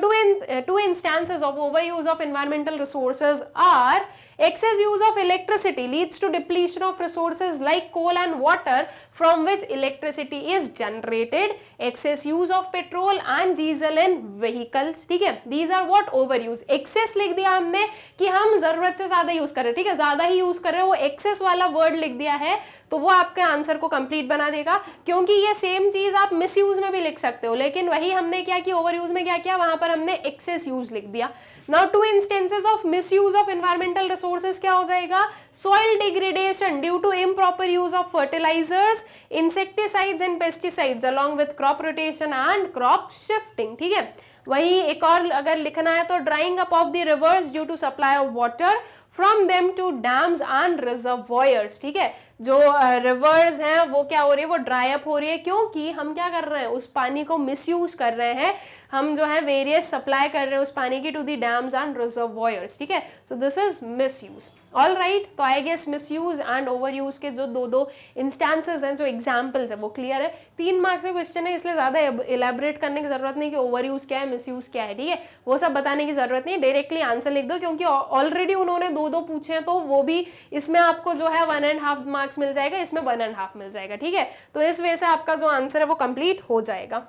2 instances of overuse of environmental resources are excess use of electricity leads to depletion of resources like coal and water from which electricity is generated, excess use of petrol and diesel in vehicles। ठीक है, these are what overuse। excess लिख दिया हमने कि हम जरूरत से ज्यादा यूज कर रहे हैं। ठीक है, ज्यादा ही यूज कर रहे हो, वो excess वाला वर्ड लिख दिया है तो वो आपके आंसर को कंप्लीट बना देगा, क्योंकि ये सेम चीज आप मिस यूज में भी लिख सकते हो, लेकिन वही हमने क्या किया, ओवर यूज में क्या किया, वहां पर हमने एक्सेस यूज लिख दिया। Now 2 instances of misuse of environmental resources क्या हो जाएगा, soil degradation due to improper use of fertilisers, insecticides and pesticides along with crop rotation and crop shifting. ठीक है, वही एक और अगर लिखना है तो drying up of the rivers due to supply of water, from them to dams and reservoirs, ठीक है। जो रिवर्स हैं वो क्या हो रही है, वो ड्राई अप हो रही है, क्योंकि हम क्या कर रहे हैं, उस पानी को मिसयूज कर रहे हैं, हम जो है वेरियस सप्लाई कर रहे हैं उस पानी की to the dams and reservoirs, ठीक है। So this is misuse. All right, तो I guess misuse and over use के जो दो इंस्टेंसेस हैं, जो एग्जाम्पल्स है, वो क्लियर है। 3 मार्क्स का क्वेश्चन है, इसलिए ज्यादा इलेबोरेट करने की जरूरत नहीं कि ओवर यूज क्या है, मिस यूज क्या है, ठीक है। वो सब बताने की जरूरत नहीं, डायरेक्टली आंसर लिख दो, क्योंकि ऑलरेडी उन्होंने 2 पूछे हैं, तो वो भी इसमें आपको जो है 1.5 मार्क्स मिल जाएगा, इसमें 1.5 मिल जाएगा, ठीक है। तो इस वजह से आपका जो आंसर है वो कंप्लीट हो जाएगा।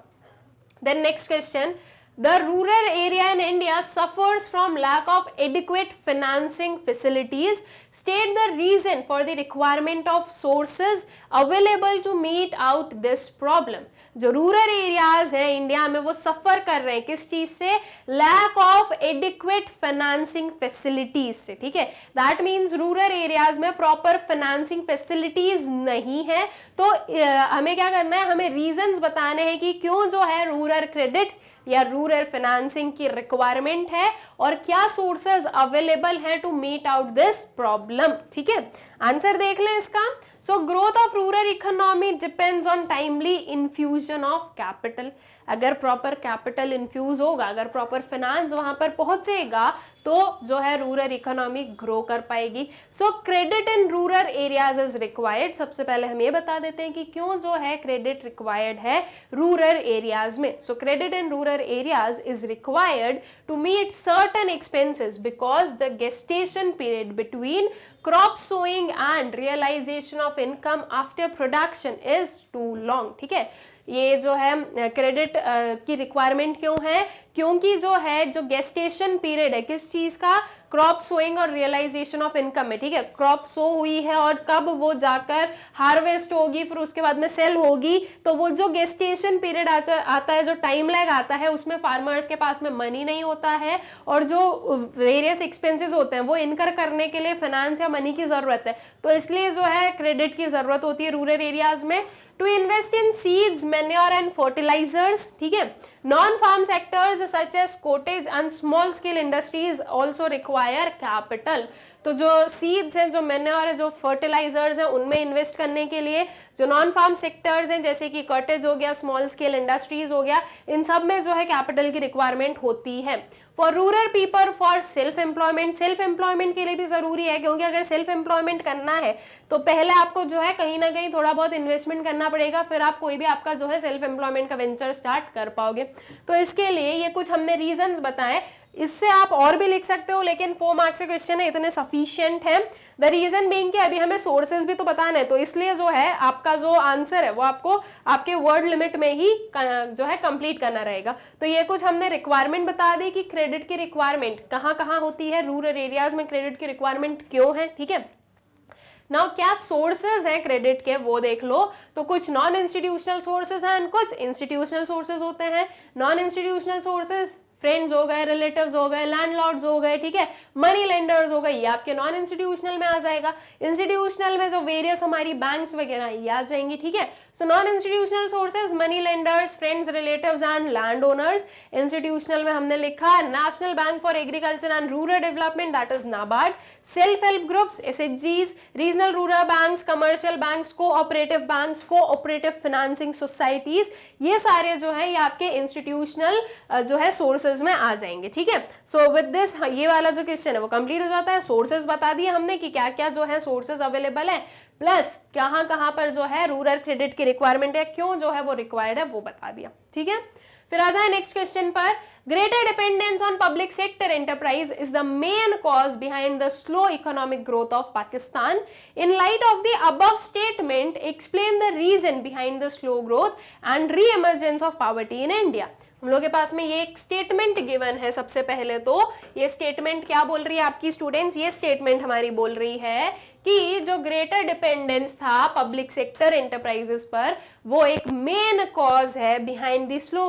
Then next question, the rural area in India suffers from lack of adequate financing facilities. State the reason for the requirement of sources available to meet out this problem. जो rural areas हैं India में वो suffer कर रहे हैं किस चीज से, lack of adequate financing facilities से, ठीक है। दैट मींस रूरल एरियाज में प्रॉपर फाइनेंसिंग फैसिलिटीज नहीं है। तो हमें क्या करना है, हमें रीजंस बताने हैं कि क्यों जो है रूरल क्रेडिट या रूरल फाइनेंसिंग की रिक्वायरमेंट है और क्या सोर्सेज अवेलेबल है to meet out this problem, ठीक है। आंसर देख लें इसका। So growth of rural economy depends on timely infusion of capital. अगर प्रॉपर कैपिटल इन्फ्यूज होगा, अगर प्रॉपर फाइनेंस वहां पर पहुंचेगा, तो जो है रूरल इकोनॉमी ग्रो कर पाएगी। सो credit in rural areas is required. सबसे पहले हम ये बता देते हैं कि क्यों जो है क्रेडिट रिक्वायर्ड है रूरल एरियाज में। So credit in rural areas is required to meet certain expenses because the gestation period between crop sowing and realisation of income after production is too long, ठीक है। ये जो है credit की requirement क्यों है, क्योंकि जो है जो गेस्टेशन पीरियड है किस चीज का, क्रॉप सोइंग और रियलाइजेशन ऑफ इनकम में, ठीक है। क्रॉप सो हुई है और कब वो जाकर हार्वेस्ट होगी, फिर उसके बाद में सेल होगी, तो वो जो गेस्टेशन पीरियड आता है, जो टाइम लैग आता है, उसमें फार्मर्स के पास में मनी नहीं होता है और जो वेरियस एक्सपेंसेस होते हैं वो इनकर करने के लिए फाइनेंस या मनी की जरूरत है। तो इसलिए जो है क्रेडिट की जरूरत होती है रूरल एरियाज में। To invest in seeds, manure and fertilisers, ठीक है। Non-farm sectors such as cottage and small scale industries also require capital. तो जो सीड्स हैं, जो मैन्योर है, जो फर्टिलाइजर्स हैं, उनमें इन्वेस्ट करने के लिए जो नॉन फार्म सेक्टर्स हैं जैसे कि कॉटेज हो गया, स्मॉल स्केल इंडस्ट्रीज हो गया, इन सब में जो है कैपिटल की रिक्वायरमेंट होती है। For rural people for self employment, self employment के लिए भी जरूरी है, क्योंकि अगर सेल्फ एम्प्लॉयमेंट करना है तो पहले आपको जो है कहीं ना कहीं थोड़ा बहुत इन्वेस्टमेंट करना पड़ेगा, फिर आप कोई भी आपका जो है सेल्फ एम्प्लॉयमेंट का वेंचर स्टार्ट कर पाओगे। तो इसके लिए ये कुछ हमने रीजंस बताए, इससे आप और भी लिख सकते हो, लेकिन 4 मार्क्स के क्वेश्चन है, इतने सफिशिएंट है। द रीजन बीइंग कि अभी हमें सोर्सेज भी तो बताना है, तो इसलिए जो है आपका जो आंसर है वो आपको आपके वर्ड लिमिट में ही जो है कंप्लीट करना रहेगा। तो ये कुछ हमने रिक्वायरमेंट बता दी कि क्रेडिट की रिक्वायरमेंट कहाँ कहाँ होती है, रूरल एरियाज में क्रेडिट की रिक्वायरमेंट क्यों है, ठीक है। नाउ क्या सोर्सेज हैं क्रेडिट के वो देख लो। तो कुछ नॉन इंस्टीट्यूशनल सोर्सेज हैं, कुछ इंस्टीट्यूशनल सोर्सेज होते हैं। नॉन इंस्टीट्यूशनल सोर्सेज फ्रेंड्स हो गए, रिलेटिव्स हो गए, लैंडलॉर्ड्स हो गए, ठीक है, मनी लेंडर्स हो गए, ये आपके नॉन इंस्टीट्यूशनल में आ जाएगा। इंस्टीट्यूशनल में जो वेरियस हमारी बैंक्स वगैरह ये आ जाएंगी, ठीक है। So non institutional sources money lenders, friends, relatives and land owners. Institutional में हमने लिखा national bank for agriculture and rural development, that is NABARD. Self help groups, एसएचजीज, regional rural banks, commercial banks, cooperative banks, cooperative financing societies, ये सारे जो है ये आपके इंस्टीट्यूशनल जो है सोर्सेज में आ जाएंगे, ठीक है। सो विद दिस ये वाला जो क्वेश्चन है वो कंप्लीट हो जाता है। सोर्सेज बता दिए हमने कि क्या क्या जो है सोर्सेज अवेलेबल है, प्लस कहां कहां पर जो है रूरल क्रेडिट की रिक्वायरमेंट है, क्यों जो है वो रिक्वायर्ड है वो बता दिया, ठीक है। फिर आ जाए नेक्स्ट क्वेश्चन पर। Greater dependence on public sector enterprise is the main cause behind the slow economic growth of Pakistan. In light of the above statement, explain the reason behind the slow growth and re-emergence of poverty in India. हम लोग के पास में ये एक statement given है। सबसे पहले तो ये स्टेटमेंट क्या बोल रही है आपकी स्टूडेंट्स, ये स्टेटमेंट हमारी बोल रही है कि जो ग्रेटर डिपेंडेंस था पब्लिक सेक्टर एंटरप्राइजेस पर, वो एक मेन कॉज है behind the slow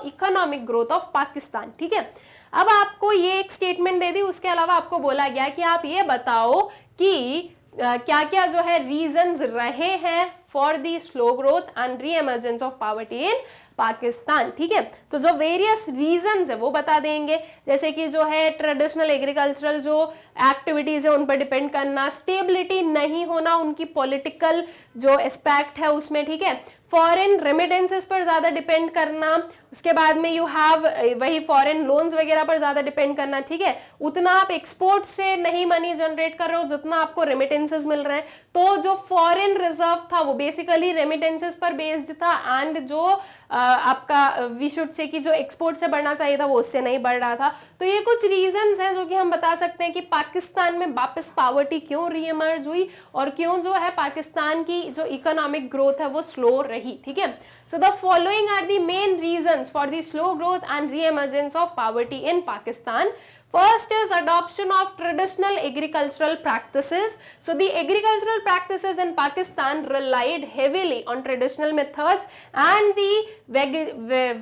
economic growth of Pakistan, ठीक है। अब आपको ये एक स्टेटमेंट दे दी, उसके अलावा आपको बोला गया कि आप ये बताओ कि क्या क्या जो है रीजंस रहे हैं for the slow growth and reemergence of poverty in Pakistan, ठीक है। तो जो वेरियस रीजंस है वो बता देंगे, जैसे कि जो है ट्रेडिशनल एग्रीकल्चरल जो एक्टिविटीज है उन पर डिपेंड करना, स्टेबिलिटी नहीं होना उनकी पॉलिटिकल जो एस्पेक्ट है उसमें, ठीक है, फॉरेन रेमिटेंसेस पर ज्यादा डिपेंड करना, उसके बाद में यू हैव वही फॉरेन लोन्स वगैरह पर ज्यादा डिपेंड करना, ठीक है। उतना आप एक्सपोर्ट से नहीं मनी जनरेट कर रहे हो जितना आपको रेमिटेंसेस मिल रहे हैं, तो जो फॉरेन रिजर्व था वो बेसिकली रेमिटेंसेस पर बेस्ड था, एंड जो आपका वी शुड से कि जो एक्सपोर्ट से बढ़ना चाहिए था वो उससे नहीं बढ़ रहा था। तो ये कुछ रीजंस हैं जो कि हम बता सकते हैं कि पाकिस्तान में वापस पॉवर्टी क्यों रीइमर्ज हुई और क्यों जो है पाकिस्तान की जो इकोनॉमिक ग्रोथ है वो स्लो रही, ठीक है। So the following are the main reasons for the slow growth and reemergence of poverty in Pakistan. First is adoption of traditional agricultural practices. So the agricultural practices in Pakistan relied heavily on traditional methods and the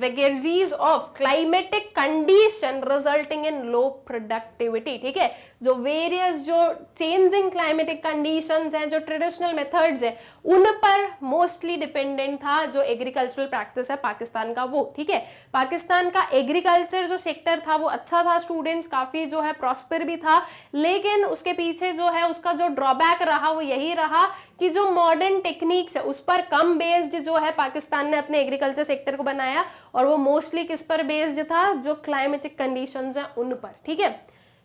vagaries of climatic condition resulting in low productivity. ठीक है, जो various जो changing climatic conditions हैं, जो traditional methods है, उन पर mostly dependent था जो एग्रीकल्चरल प्रैक्टिस है पाकिस्तान का वो, ठीक है। पाकिस्तान का एग्रीकल्चर जो सेक्टर था वो अच्छा था, स्टूडेंट्स काफी जो है प्रॉस्पर भी था, लेकिन उसके पीछे जो है उसका जो ड्रॉबैक रहा वो यही रहा कि जो मॉडर्न टेक्निक्स है उस पर कम बेस्ड जो है पाकिस्तान ने अपने एग्रीकल्चर सेक्टर को बनाया, और वो मोस्टली किस पर बेस्ड था, जो क्लाइमेटिक कंडीशंस हैं उन पर, ठीक है।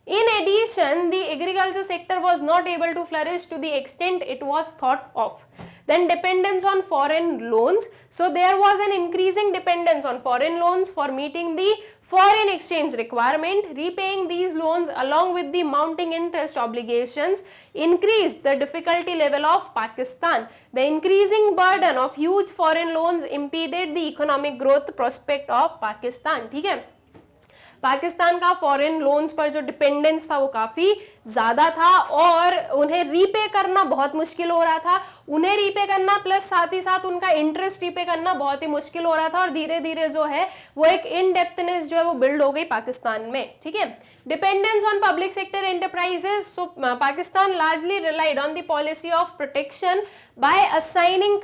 In addition, the agriculture sector was not able to flourish to the extent it was thought of. Then dependence on foreign loans. So there was an increasing dependence on foreign loans for meeting the foreign exchange requirement. Repaying these loans along with the mounting interest obligations increased the difficulty level of Pakistan. The increasing burden of huge foreign loans impeded the economic growth prospect of Pakistan. ठीक है, पाकिस्तान का foreign loans पर जो dependence था वो काफी ज्यादा था और उन्हें रीपे करना बहुत मुश्किल हो रहा था, उन्हें रीपे करना प्लस साथ ही साथ उनका इंटरेस्ट रीपे करना बहुत ही मुश्किल हो रहा था, और धीरे धीरे जो है वो एक इन डेप्थनेस जो है वो बिल्ड हो गई पाकिस्तान में, ठीक है। Dependence on public sector enterprises. So Pakistan largely relied on the policy of protection by assigning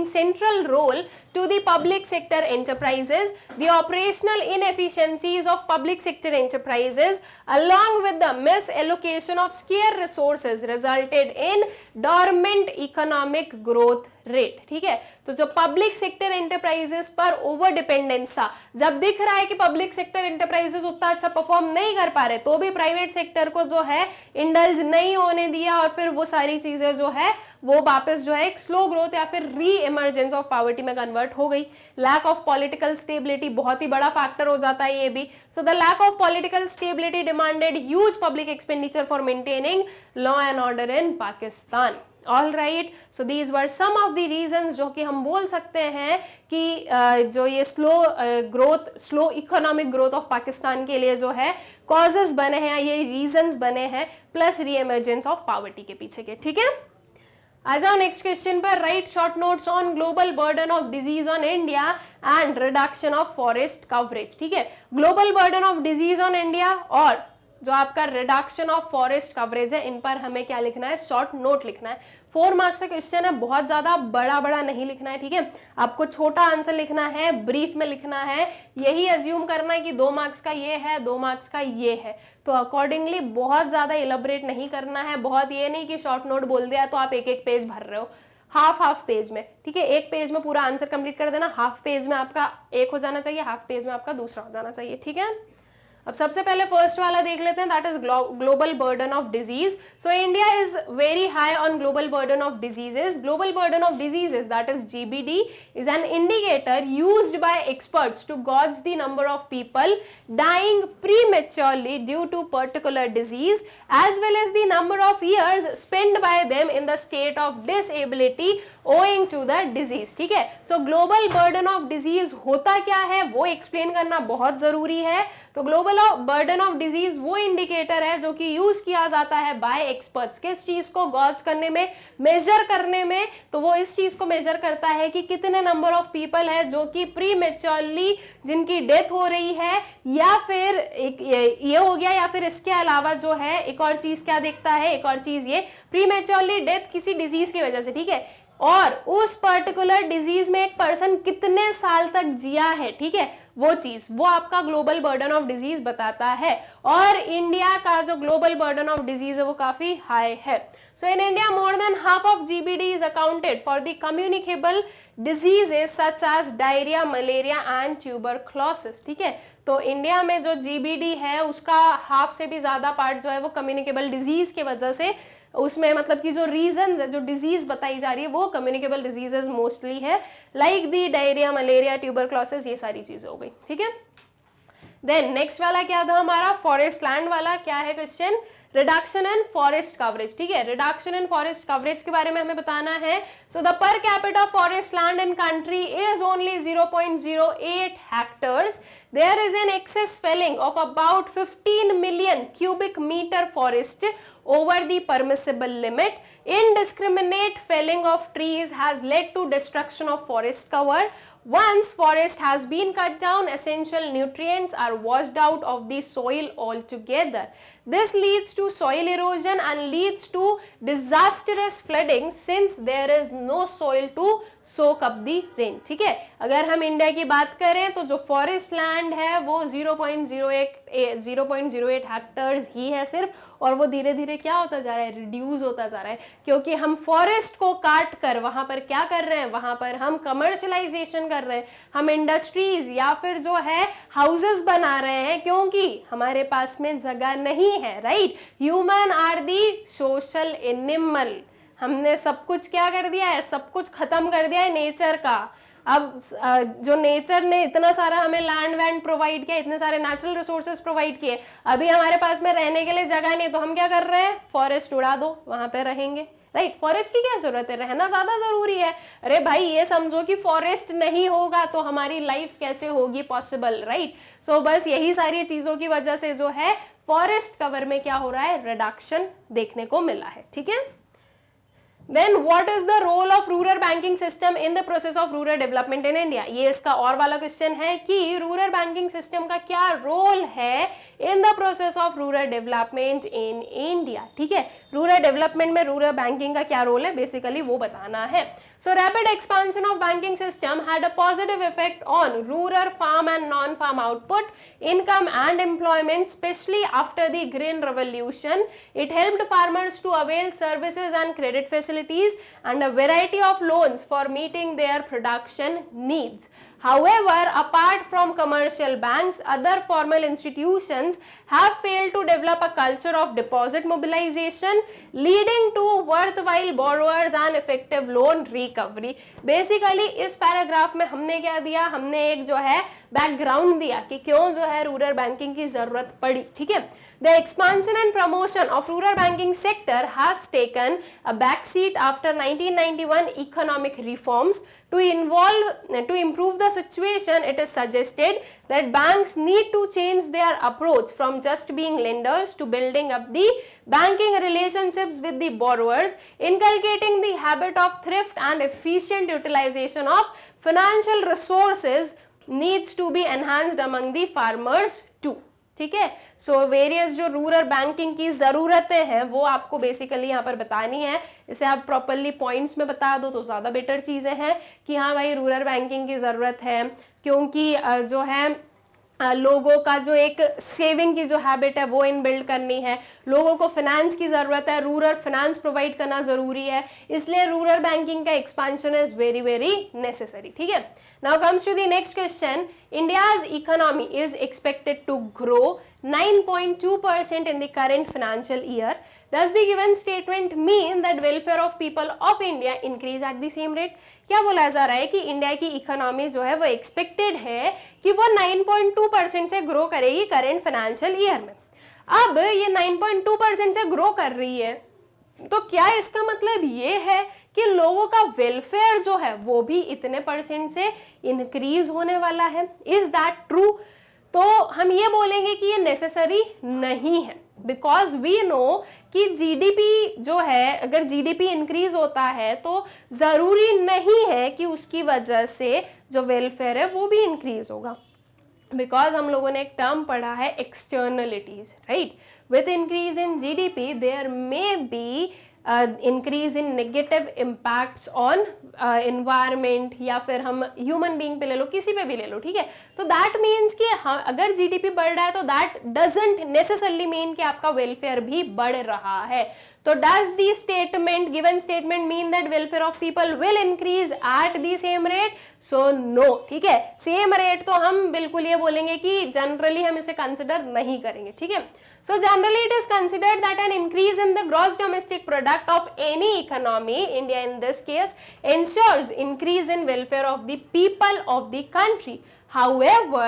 central role to the public sector enterprises. The operational inefficiencies of public sector enterprises along with the misallocation of scarce resources resulted in dormant economic growth rate. ठीक है, तो जो public sector enterprises पर over dependence था, जब दिख रहा है कि पब्लिक सेक्टर एंटरप्राइजेस उतना अच्छा परफॉर्म नहीं कर पा रहे, तो भी प्राइवेट सेक्टर को जो है इंडल्ज नहीं होने दिया, और फिर वो सारी चीजें जो है वो वापस जो है एक स्लो ग्रोथ या फिर री इमर्जेंस ऑफ पॉवर्टी में कन्वर्ट हो गई। लैक ऑफ पॉलिटिकल स्टेबिलिटी बहुत ही बड़ा फैक्टर हो जाता है ये भी। So the lack of political stability demanded huge public expenditure for maintaining law and order in Pakistan. All right, so these were some of the reasons जो कि हम बोल सकते हैं कि जो ये slow economic growth of Pakistan के लिए जो है कॉजेस बने हैं, ये रीजंस बने हैं, प्लस री इमर्जेंस ऑफ पॉवर्टी के पीछे के, ठीक है। आ जाओ नेक्स्ट क्वेश्चन पर। Right short notes on global burden of disease on India and reduction of forest coverage. ठीक है, global burden of disease on India और जो आपका रिडक्शन ऑफ फॉरेस्ट कवरेज है, इन पर हमें क्या लिखना है, शॉर्ट नोट लिखना है। 4 मार्क्स का क्वेश्चन है, बहुत ज्यादा बड़ा बड़ा नहीं लिखना है, ठीक है। आपको छोटा आंसर लिखना है, ब्रीफ में लिखना है, यही अज्यूम करना है कि 2 मार्क्स का ये है, 2 मार्क्स का ये है, तो अकॉर्डिंगली बहुत ज्यादा इलेबोरेट नहीं करना है। बहुत ये नहीं कि शॉर्ट नोट बोल दिया तो आप एक पेज भर रहे हो, हाफ पेज में, ठीक है। एक पेज में पूरा आंसर कंप्लीट कर देना, हाफ पेज में आपका एक हो जाना चाहिए, हाफ पेज में आपका दूसरा हो जाना चाहिए, ठीक है। अब सबसे पहले फर्स्ट वाला देख लेते हैं, that is global burden of disease. So India is very high on global burden of diseases. Global burden of diseases, that is GBD, is an indicator used by experts to gauge the number of people dying prematurely due to particular disease as well as the number of years spent by them in the state of disability owing to the disease। ठीक है, so global burden of disease होता क्या है वो explain करना बहुत जरूरी है। तो ग्लोबल बर्डन ऑफ डिजीज वो इंडिकेटर है जो कि यूज किया जाता है बाय एक्सपर्ट्स, किस चीज को गॉज करने में, मेजर करने में, तो वो इस चीज को मेजर करता है कि कितने नंबर ऑफ पीपल है जो कि प्रीमेच्योरली जिनकी डेथ हो रही है, या फिर ये हो गया, या फिर इसके अलावा जो है एक और चीज क्या देखता है, एक और चीज ये प्रीमेच्योरली डेथ किसी डिजीज की वजह से, ठीक है। और उस पर्टिकुलर डिजीज में एक पर्सन कितने साल तक जिया है, ठीक है, वो चीज, वो आपका ग्लोबल बर्डन ऑफ डिजीज बताता है। और इंडिया का जो ग्लोबल बर्डन ऑफ डिजीज है वो काफी हाई है। So in India more than half of GBD is accounted for the communicable diseases such as diarrhoea, malaria and tuberculosis, ठीक है। तो इंडिया में जो जीबीडी है उसका हाफ से भी ज्यादा पार्ट जो है वो कम्युनिकेबल डिजीज की वजह से, उसमें मतलब कि जो रीजंस है, जो डिजीज बताई जा रही है वो कम्युनिकेबल डिजीजेस मोस्टली है, like the diarrhoea, malaria, tuberculosis, ये सारी चीजें हो गई, ठीक है। देन नेक्स्ट वाला क्या था हमारा, फॉरेस्ट लैंड वाला। क्या है question, reduction in forest coverage, ठीक है। रिडक्शन इन फॉरेस्ट कवरेज के बारे में हमें बताना है। So the per capita forest land in country is only 0.08 hectares. There is an excess felling of about 15 million cubic meter forest over the permissible limit. Indiscriminate felling of trees has led to destruction of forest cover. Once forest has been cut down, essential nutrients are washed out of the soil altogether. This leads to soil erosion and leads to disastrous flooding since there is no soil to soak up the rain. ठीक है, अगर हम India की बात करें तो जो forest land है वो 0.08 हेक्टर्स ही है सिर्फ, और वो धीरे धीरे क्या होता जा रहा है, रिड्यूस होता जा रहा है, क्योंकि हम फॉरेस्ट को काट कर वहां पर क्या कर रहे हैं, वहां पर हम कमर्शलाइजेशन कर रहे हैं, हम इंडस्ट्रीज या फिर जो है हाउसेस बना रहे हैं, क्योंकि हमारे पास में जगह नहीं है, right. Human are the social animal, हमने सब कुछ क्या कर दिया है, सब कुछ खत्म कर दिया है नेचर का। अब जो नेचर ने इतना सारा हमें लैंड वैंड प्रोवाइड किया, इतने सारे नेचुरल रिसोर्सेज प्रोवाइड किए, अभी हमारे पास में रहने के लिए जगह नहीं, तो हम क्या कर रहे हैं, फॉरेस्ट उड़ा दो, वहां पे रहेंगे, राइट। फॉरेस्ट की क्या जरूरत है, रहना ज्यादा जरूरी है। अरे भाई ये समझो कि फॉरेस्ट नहीं होगा तो हमारी लाइफ कैसे होगी पॉसिबल, राइट। सो बस यही सारी चीजों की वजह से जो है फॉरेस्ट कवर में क्या हो रहा है, रिडक्शन देखने को मिला है, ठीक है। Then what is the role of rural banking system in the process of rural development in India? ये इसका और वाला क्वेश्चन है कि रूरल बैंकिंग सिस्टम का क्या रोल है in the process of rural development in India, ठीक है। रूरल डेवलपमेंट में रूरल बैंकिंग का क्या रोल है, बेसिकली वो बताना है। So rapid expansion of banking system had a positive effect on rural farm and non-farm output, income and employment, especially after the Green Revolution. It helped farmers to avail services and credit facilities and a variety of loans for meeting their production needs. However, apart from commercial banks, other formal institutions have failed to develop a culture of deposit mobilization, leading to worthwhile borrowers and effective loan recovery. Basically, इस paragraph में हमने क्या दिया, हमने एक जो है background दिया कि क्यों जो है रूरल बैंकिंग की जरूरत पड़ी, ठीक है। The expansion and promotion of rural banking sector has taken a backseat after 1991 economic reforms. To improve the situation, it is suggested that banks need to change their approach from just being lenders to building up the banking relationships with the borrowers, inculcating the habit of thrift and efficient utilization of financial resources needs to be enhanced among the farmers too. ठीक है। So various जो rural banking की जरूरतें हैं वो आपको basically यहाँ पर बतानी है। इसे आप प्रॉपरली पॉइंट्स में बता दो तो ज्यादा बेटर चीजें हैं कि हाँ भाई रूरल बैंकिंग की जरूरत है, क्योंकि जो है लोगों का जो एक सेविंग की जो हैबिट है वो इन बिल्ड करनी है, लोगों को फाइनेंस की जरूरत है, रूरल फाइनेंस प्रोवाइड करना जरूरी है, इसलिए रूरल बैंकिंग का expansion is very very necessary, ठीक है। Now comes to the next question. India's economy is expected to grow 9.2% in the current financial year. Does the given statement mean that welfare of people of India increase at the same rate? क्या बोला जा रहा है कि India की economy जो है वो एक्सपेक्टेड है कि वो 9.2% से ग्रो करेगी करेंट फाइनेंशियल ईयर में। अब ये 9.2% से ग्रो कर रही है तो क्या इसका मतलब ये है कि लोगों का वेलफेयर जो है वो भी इतने परसेंट से इंक्रीज होने वाला है? Is that true? तो हम ये बोलेंगे कि ये नेसेसरी नहीं है, बिकॉज वी नो कि जीडीपी जो है, अगर जीडीपी इंक्रीज होता है तो जरूरी नहीं है कि उसकी वजह से जो वेलफेयर है वो भी इंक्रीज होगा, बिकॉज हम लोगों ने एक टर्म पढ़ा है externalities, right. With increase in GDP, there may be increase in negative impacts on environment, या फिर हम ह्यूमन बीइंग पे ले लो, किसी पे भी ले लो, ठीक है। तो दैट मीन्स कि अगर जीडीपी बढ़ रहा है तो दैट डजंट नेसेसरली मीन कि आपका वेलफेयर भी बढ़ रहा है। तो does the statement, given statement mean that welfare of people will increase at the same rate? So no, ठीक है। सेम रेट तो हम बिल्कुल ये बोलेंगे कि जनरली हम इसे कंसिडर नहीं करेंगे, ठीक है। So generally it is considered that an increase in the gross domestic product of any economy, India in this case, ensures increase in welfare of the people of the country. However,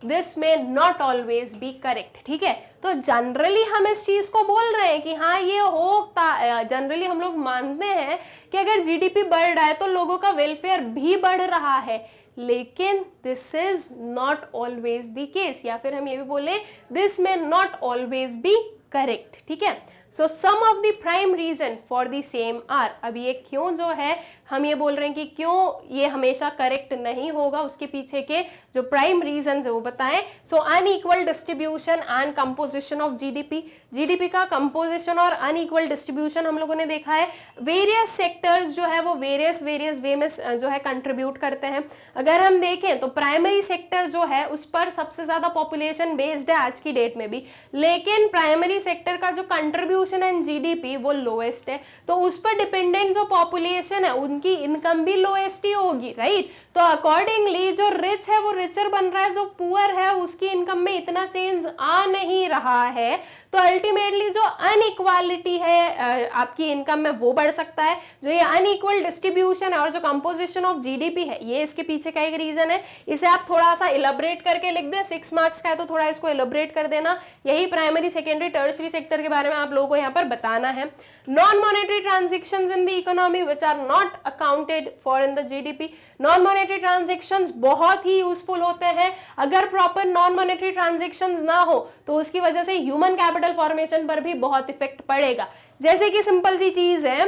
this may not always be correct, ठीक है। तो generally हम इस चीज को बोल रहे हैं कि हाँ ये होता, जनरली हम लोग मानते हैं कि अगर जीडीपी बढ़ रहा है तो लोगों का वेलफेयर भी बढ़ रहा है, लेकिन this is not always the case, या फिर हम ये भी बोले दिस में नॉट ऑलवेज बी करेक्ट, ठीक है। So some of the prime reason for the same are, अब ये क्यों जो है हम ये बोल रहे हैं कि क्यों ये हमेशा करेक्ट नहीं होगा, उसके पीछे के जो प्राइम रीजन है वो बताएं। So unequal distribution and composition of GDP, GDP का कंपोजिशन और अनइक्वल डिस्ट्रीब्यूशन हम लोगों ने देखा है। वेरियस सेक्टर्स जो है वो वेरियस वे में जो है कंट्रीब्यूट करते हैं। अगर हम देखें तो प्राइमरी सेक्टर जो है उस पर सबसे ज्यादा पॉपुलेशन बेस्ड है आज की डेट में भी, लेकिन प्राइमरी सेक्टर का जो कंट्रीब्यूशन है जीडीपी वो लोएस्ट है, तो उस पर डिपेंडेंट जो पॉपुलेशन है उनकी इनकम भी लोएस्ट ही होगी, राइट। तो अकॉर्डिंगली जो रिच है वो रिचर बन रहा है, जो पुअर है उसकी इनकम में इतना चेंज आ नहीं रहा है, तो अल्टीमेटली जो अनइक्वालिटी है आपकी इनकम में वो बढ़ सकता है। जो ये अनइक्वल डिस्ट्रीब्यूशन है और जो कंपोजिशन ऑफ जीडीपी है ये इसके पीछे का एक रीजन है। इसे आप थोड़ा सा इलेबरेट करके लिख दें, 6 मार्क्स का है तो थोड़ा इसको इलेबरेट कर देना। यही प्राइमरी सेकेंडरी टर्शियरी सेक्टर के बारे में आप लोगों को यहाँ पर बताना है। Non monetary transactions in the economy which are not accounted for in the GDP. Non monetary transactions बहुत ही यूजफुल होते हैं। अगर प्रॉपर नॉन मॉनेटरी ट्रांजेक्शंस ना हो तो उसकी वजह से ह्यूमन कैपिटल फॉर्मेशन पर भी बहुत इफेक्ट पड़ेगा। जैसे कि सिंपल सी चीज है,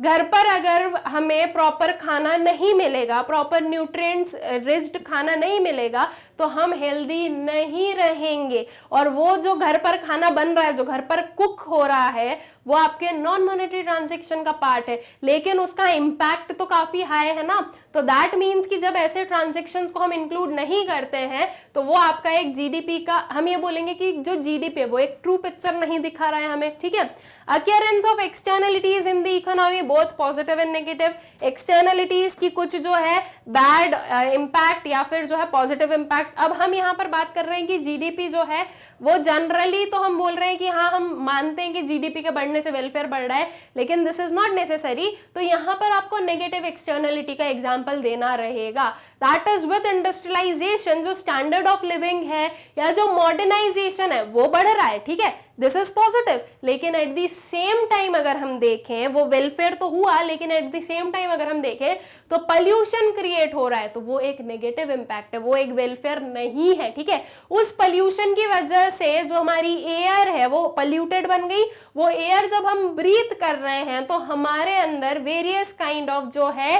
घर पर अगर हमें प्रॉपर खाना नहीं मिलेगा, प्रॉपर न्यूट्रिएंट्स रिच्ड खाना नहीं मिलेगा, तो हम हेल्दी नहीं रहेंगे। और वो जो घर पर खाना बन रहा है, जो घर पर कुक हो रहा है, वो आपके नॉन मॉनेटरी ट्रांजैक्शन का पार्ट है, लेकिन उसका इम्पैक्ट तो काफी हाई है ना। तो दैट मीन्स कि जब ऐसे ट्रांजैक्शंस को हम इंक्लूड नहीं करते हैं तो वो आपका एक जीडीपी का, हम ये बोलेंगे कि जो जीडीपी है वो एक ट्रू पिक्चर नहीं दिखा रहा है हमें, ठीक है। Occurrence of externalities in the economy both positive and negative. Externalities की कुछ जो है बैड इम्पैक्ट या फिर जो है पॉजिटिव इम्पैक्ट। अब हम यहाँ पर बात कर रहे हैं कि जीडीपी जो है वो जनरली तो हम बोल रहे हैं कि हाँ हम मानते हैं कि जीडीपी के बढ़ने से वेलफेयर बढ़ रहा है, लेकिन दिस इज नॉट नेसेसरी। तो यहाँ पर आपको नेगेटिव एक्सटर्नलिटी का एग्जांपल देना रहेगा। दैट इज विद इंडस्ट्रियलाइजेशन, जो स्टैंडर्ड ऑफ लिविंग है या जो मॉडर्नाइजेशन है वो बढ़ रहा है, ठीक है, दिस इज पॉजिटिव। लेकिन एट द सेम टाइम अगर हम देखें, वो वेलफेयर तो हुआ, लेकिन एट द सेम टाइम अगर हम देखें तो पॉल्यूशन क्रिएट हो रहा है, तो वो एक नेगेटिव इंपैक्ट है, वो एक वेलफेयर नहीं है, ठीक है। उस पॉल्यूशन की वजह से जो हमारी एयर है वो पॉल्यूटेड बन गई। वो एयर जब हम ब्रीथ कर रहे हैं तो हमारे अंदर वेरियस काइंड ऑफ जो है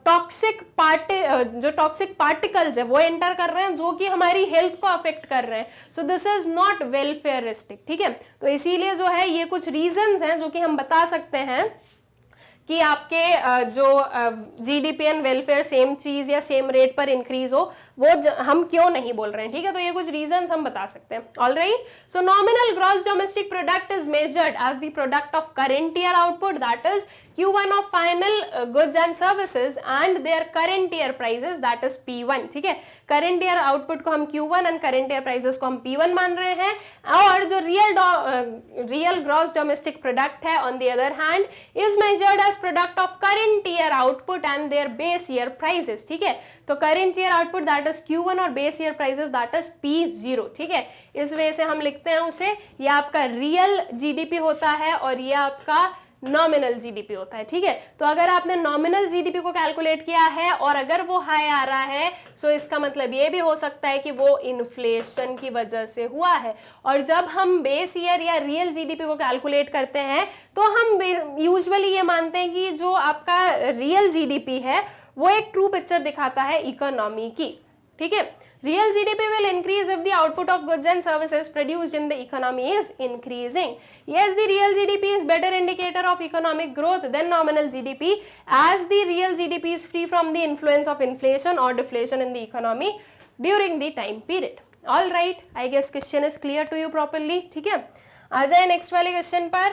टॉक्सिक पार्टिकल्स है वो एंटर कर रहे हैं, जो कि हमारी हेल्थ को अफेक्ट कर रहे हैं। सो दिस इज नॉट वेलफेयरिस्टिक, ठीक है। तो इसीलिए जो है ये कुछ रीजंस हैं जो कि हम बता सकते हैं कि आपके जो जीडीपी एंड वेलफेयर सेम चीज या सेम रेट पर इंक्रीज हो, वो हम क्यों नहीं बोल रहे हैं, ठीक है। तो ये कुछ रीजंस हम बता सकते हैं। Alright, so nominal gross domestic product is measured as the product of current year output, that is Q1 of final goods and services and their current year prices, that is P1, ठीक है। Current year output को हम Q1 and current year prices को हम P1 मान रहे हैं। और जो रियल ग्रॉस डोमेस्टिक प्रोडक्ट है on the other hand is measured as product of current year output and their base year prices, ठीक है। तो current year output that is Q1 और base year prices that is P0, ठीक है। इस वजह से हम लिखते हैं उसे, ये आपका रियल जीडीपी होता है और ये आपका नॉमिनल जीडीपी होता है, ठीक है। तो अगर आपने नॉमिनल जीडीपी को कैलकुलेट किया है और अगर वो हाई आ रहा है, सो इसका मतलब ये भी हो सकता है कि वो इन्फ्लेशन की वजह से हुआ है। और जब हम बेस ईयर या रियल जीडीपी को कैलकुलेट करते हैं तो हम यूजुअली ये मानते हैं कि जो आपका रियल जीडीपी है वो एक ट्रू पिक्चर दिखाता है इकोनॉमी की, ठीक है। Real GDP will increase if the output of goods and services produced in the economy is increasing. Yes, the real GDP is better indicator of economic growth than nominal GDP, as the real GDP is free from the influence of inflation or deflation in the economy during the time period. All right, I guess question is clear to you properly. ठीक है, आ जाए next वाले question पर.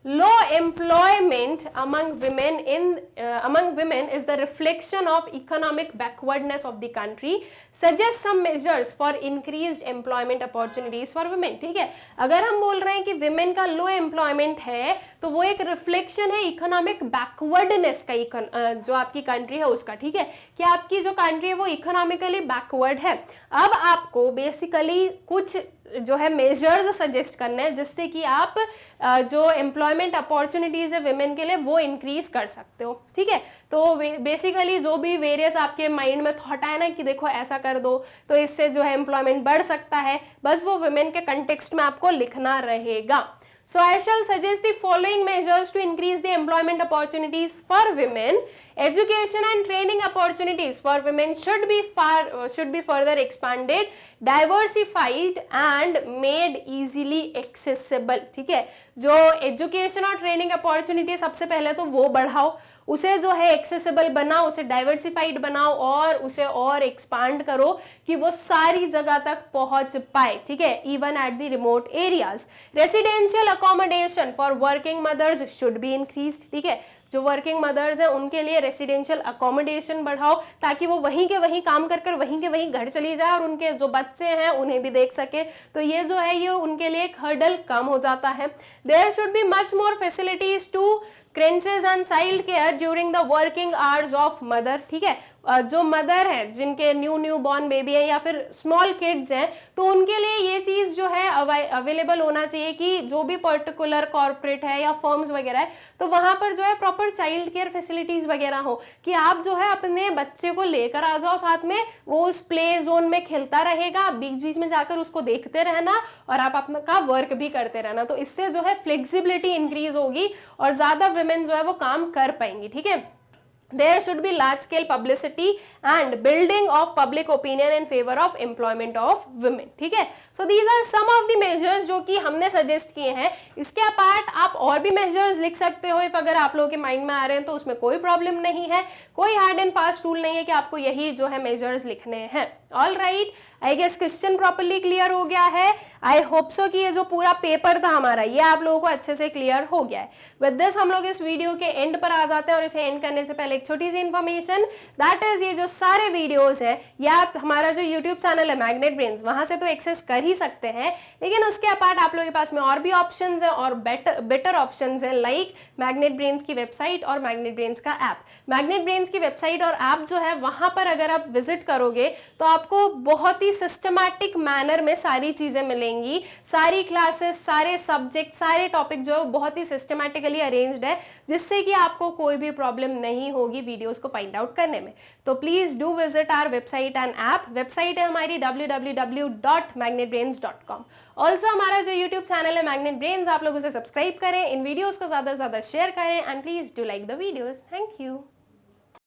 Low employment among women is the reflection of economic backwardness of the country. Suggest some measures for increased employment opportunities for women. ठीक है, अगर हम बोल रहे हैं कि women का low employment है तो वो एक reflection है economic backwardness का, जो आपकी country है उसका. ठीक है, कि आपकी जो country है वो economically backward है. अब आपको basically कुछ जो है मेजर्स सजेस्ट करने हैं जिससे कि आप जो एम्प्लॉयमेंट अपॉर्चुनिटीज है विमेन के लिए वो इंक्रीज कर सकते हो. ठीक है, तो बेसिकली जो भी वेरियस आपके माइंड में थॉट आए ना कि देखो ऐसा कर दो तो इससे जो है एम्प्लॉयमेंट बढ़ सकता है, बस वो विमेन के कंटेक्स्ट में आपको लिखना रहेगा. So I shall suggest the following measures to increase the employment opportunities for women. Education and training opportunities for women should be further expanded, diversified and made easily accessible. ठीक है, जो education और training opportunity सबसे पहले तो वो बढ़ाओ, उसे जो है एक्सेसिबल बनाओ, उसे डाइवर्सिफाइड बनाओ और उसे और एक्सपांड करो कि वो सारी जगह तक पहुंच पाए. ठीक है, even at the remote areas. Residential accommodation for working mothers should be increase. ठीक है, जो वर्किंग मदर्स हैं उनके लिए रेसिडेंशियल अकोमोडेशन बढ़ाओ ताकि वो वहीं के वहीं काम कर कर वहीं के वहीं घर चली जाए और उनके जो बच्चे हैं उन्हें भी देख सके. तो ये जो है ये उनके लिए एक हर्डल कम हो जाता है. There should be much more facilities to creches and child care during the working hours of mother. ठीक है, जो मदर है जिनके न्यू बॉर्न बेबी है या फिर स्मॉल किड्स हैं तो उनके लिए ये चीज जो है अवेलेबल होना चाहिए कि जो भी पर्टिकुलर कॉर्पोरेट है या फर्म्स वगैरह है तो वहां पर जो है प्रॉपर चाइल्ड केयर फैसिलिटीज वगैरह हो कि आप जो है अपने बच्चे को लेकर आ जाओ साथ में, वो उस प्ले जोन में खेलता रहेगा, बीच बीच में जाकर उसको देखते रहना और आप अपना का वर्क भी करते रहना. तो इससे जो है फ्लेक्सिबिलिटी इंक्रीज होगी और ज्यादा वुमेन जो है वो काम कर पाएंगी. ठीक है, there should be large scale publicity and building of public opinion in favor of employment of women. ठीक है, so these are some of the measures जो कि हमने सजेस्ट किए हैं. इसके अपार्ट आप और भी measures लिख सकते हो if अगर आप लोगों के माइंड में आ रहे हैं तो उसमें कोई प्रॉब्लम नहीं है. कोई हार्ड एंड फास्ट रूल नहीं है कि आपको यही जो है मेजर्स लिखने हैं. All right, I guess question properly clear हो गया है. आई होप सो कि ये जो पूरा पेपर था हमारा ये आप लोगों को अच्छे से क्लियर हो गया है. विद दिस हम लोग इस वीडियो के एंड पर आ जाते हैं और इसे एंड करने से पहले एक छोटी सी इन्फॉर्मेशन, दैट इज ये जो सारे वीडियोस हैं ये आप हमारा जो यूट्यूब चैनल है मैग्नेट ब्रेन्स वहां से तो एक्सेस कर ही सकते हैं, लेकिन उसके अपार्ट आप लोगों के पास में और भी ऑप्शंस हैं और बेटर ऑप्शंस हैं लाइक मैग्नेट ब्रेन्स की वेबसाइट और मैग्नेट ब्रेन्स का ऐप. मैग्नेट ब्रेन्स की वेबसाइट और ऐप जो है वहां पर अगर आप विजिट करोगे तो आपको बहुत ही सिस्टमैटिक मैनर में सारी चीजें मिलेंगी. सारी क्लासेस, सारे सब्जेक्ट, सारे टॉपिक जो है बहुत ही सिस्टमैटिकली अरेंज्ड है जिससे कि आपको कोई भी प्रॉब्लम नहीं होगी वीडियोस को फाइंड आउट करने में. तो please do visit our website and app. Website है हमारी www.magnetbrains.com. ऑल्सो हमारा जो यूट्यूब चैनल है मैग्नेट ब्रेन्स, आप लोग उसे सब्सक्राइब करें, इन वीडियोस को ज्यादा से ज्यादा शेयर करें and please do like the videos. Thank you.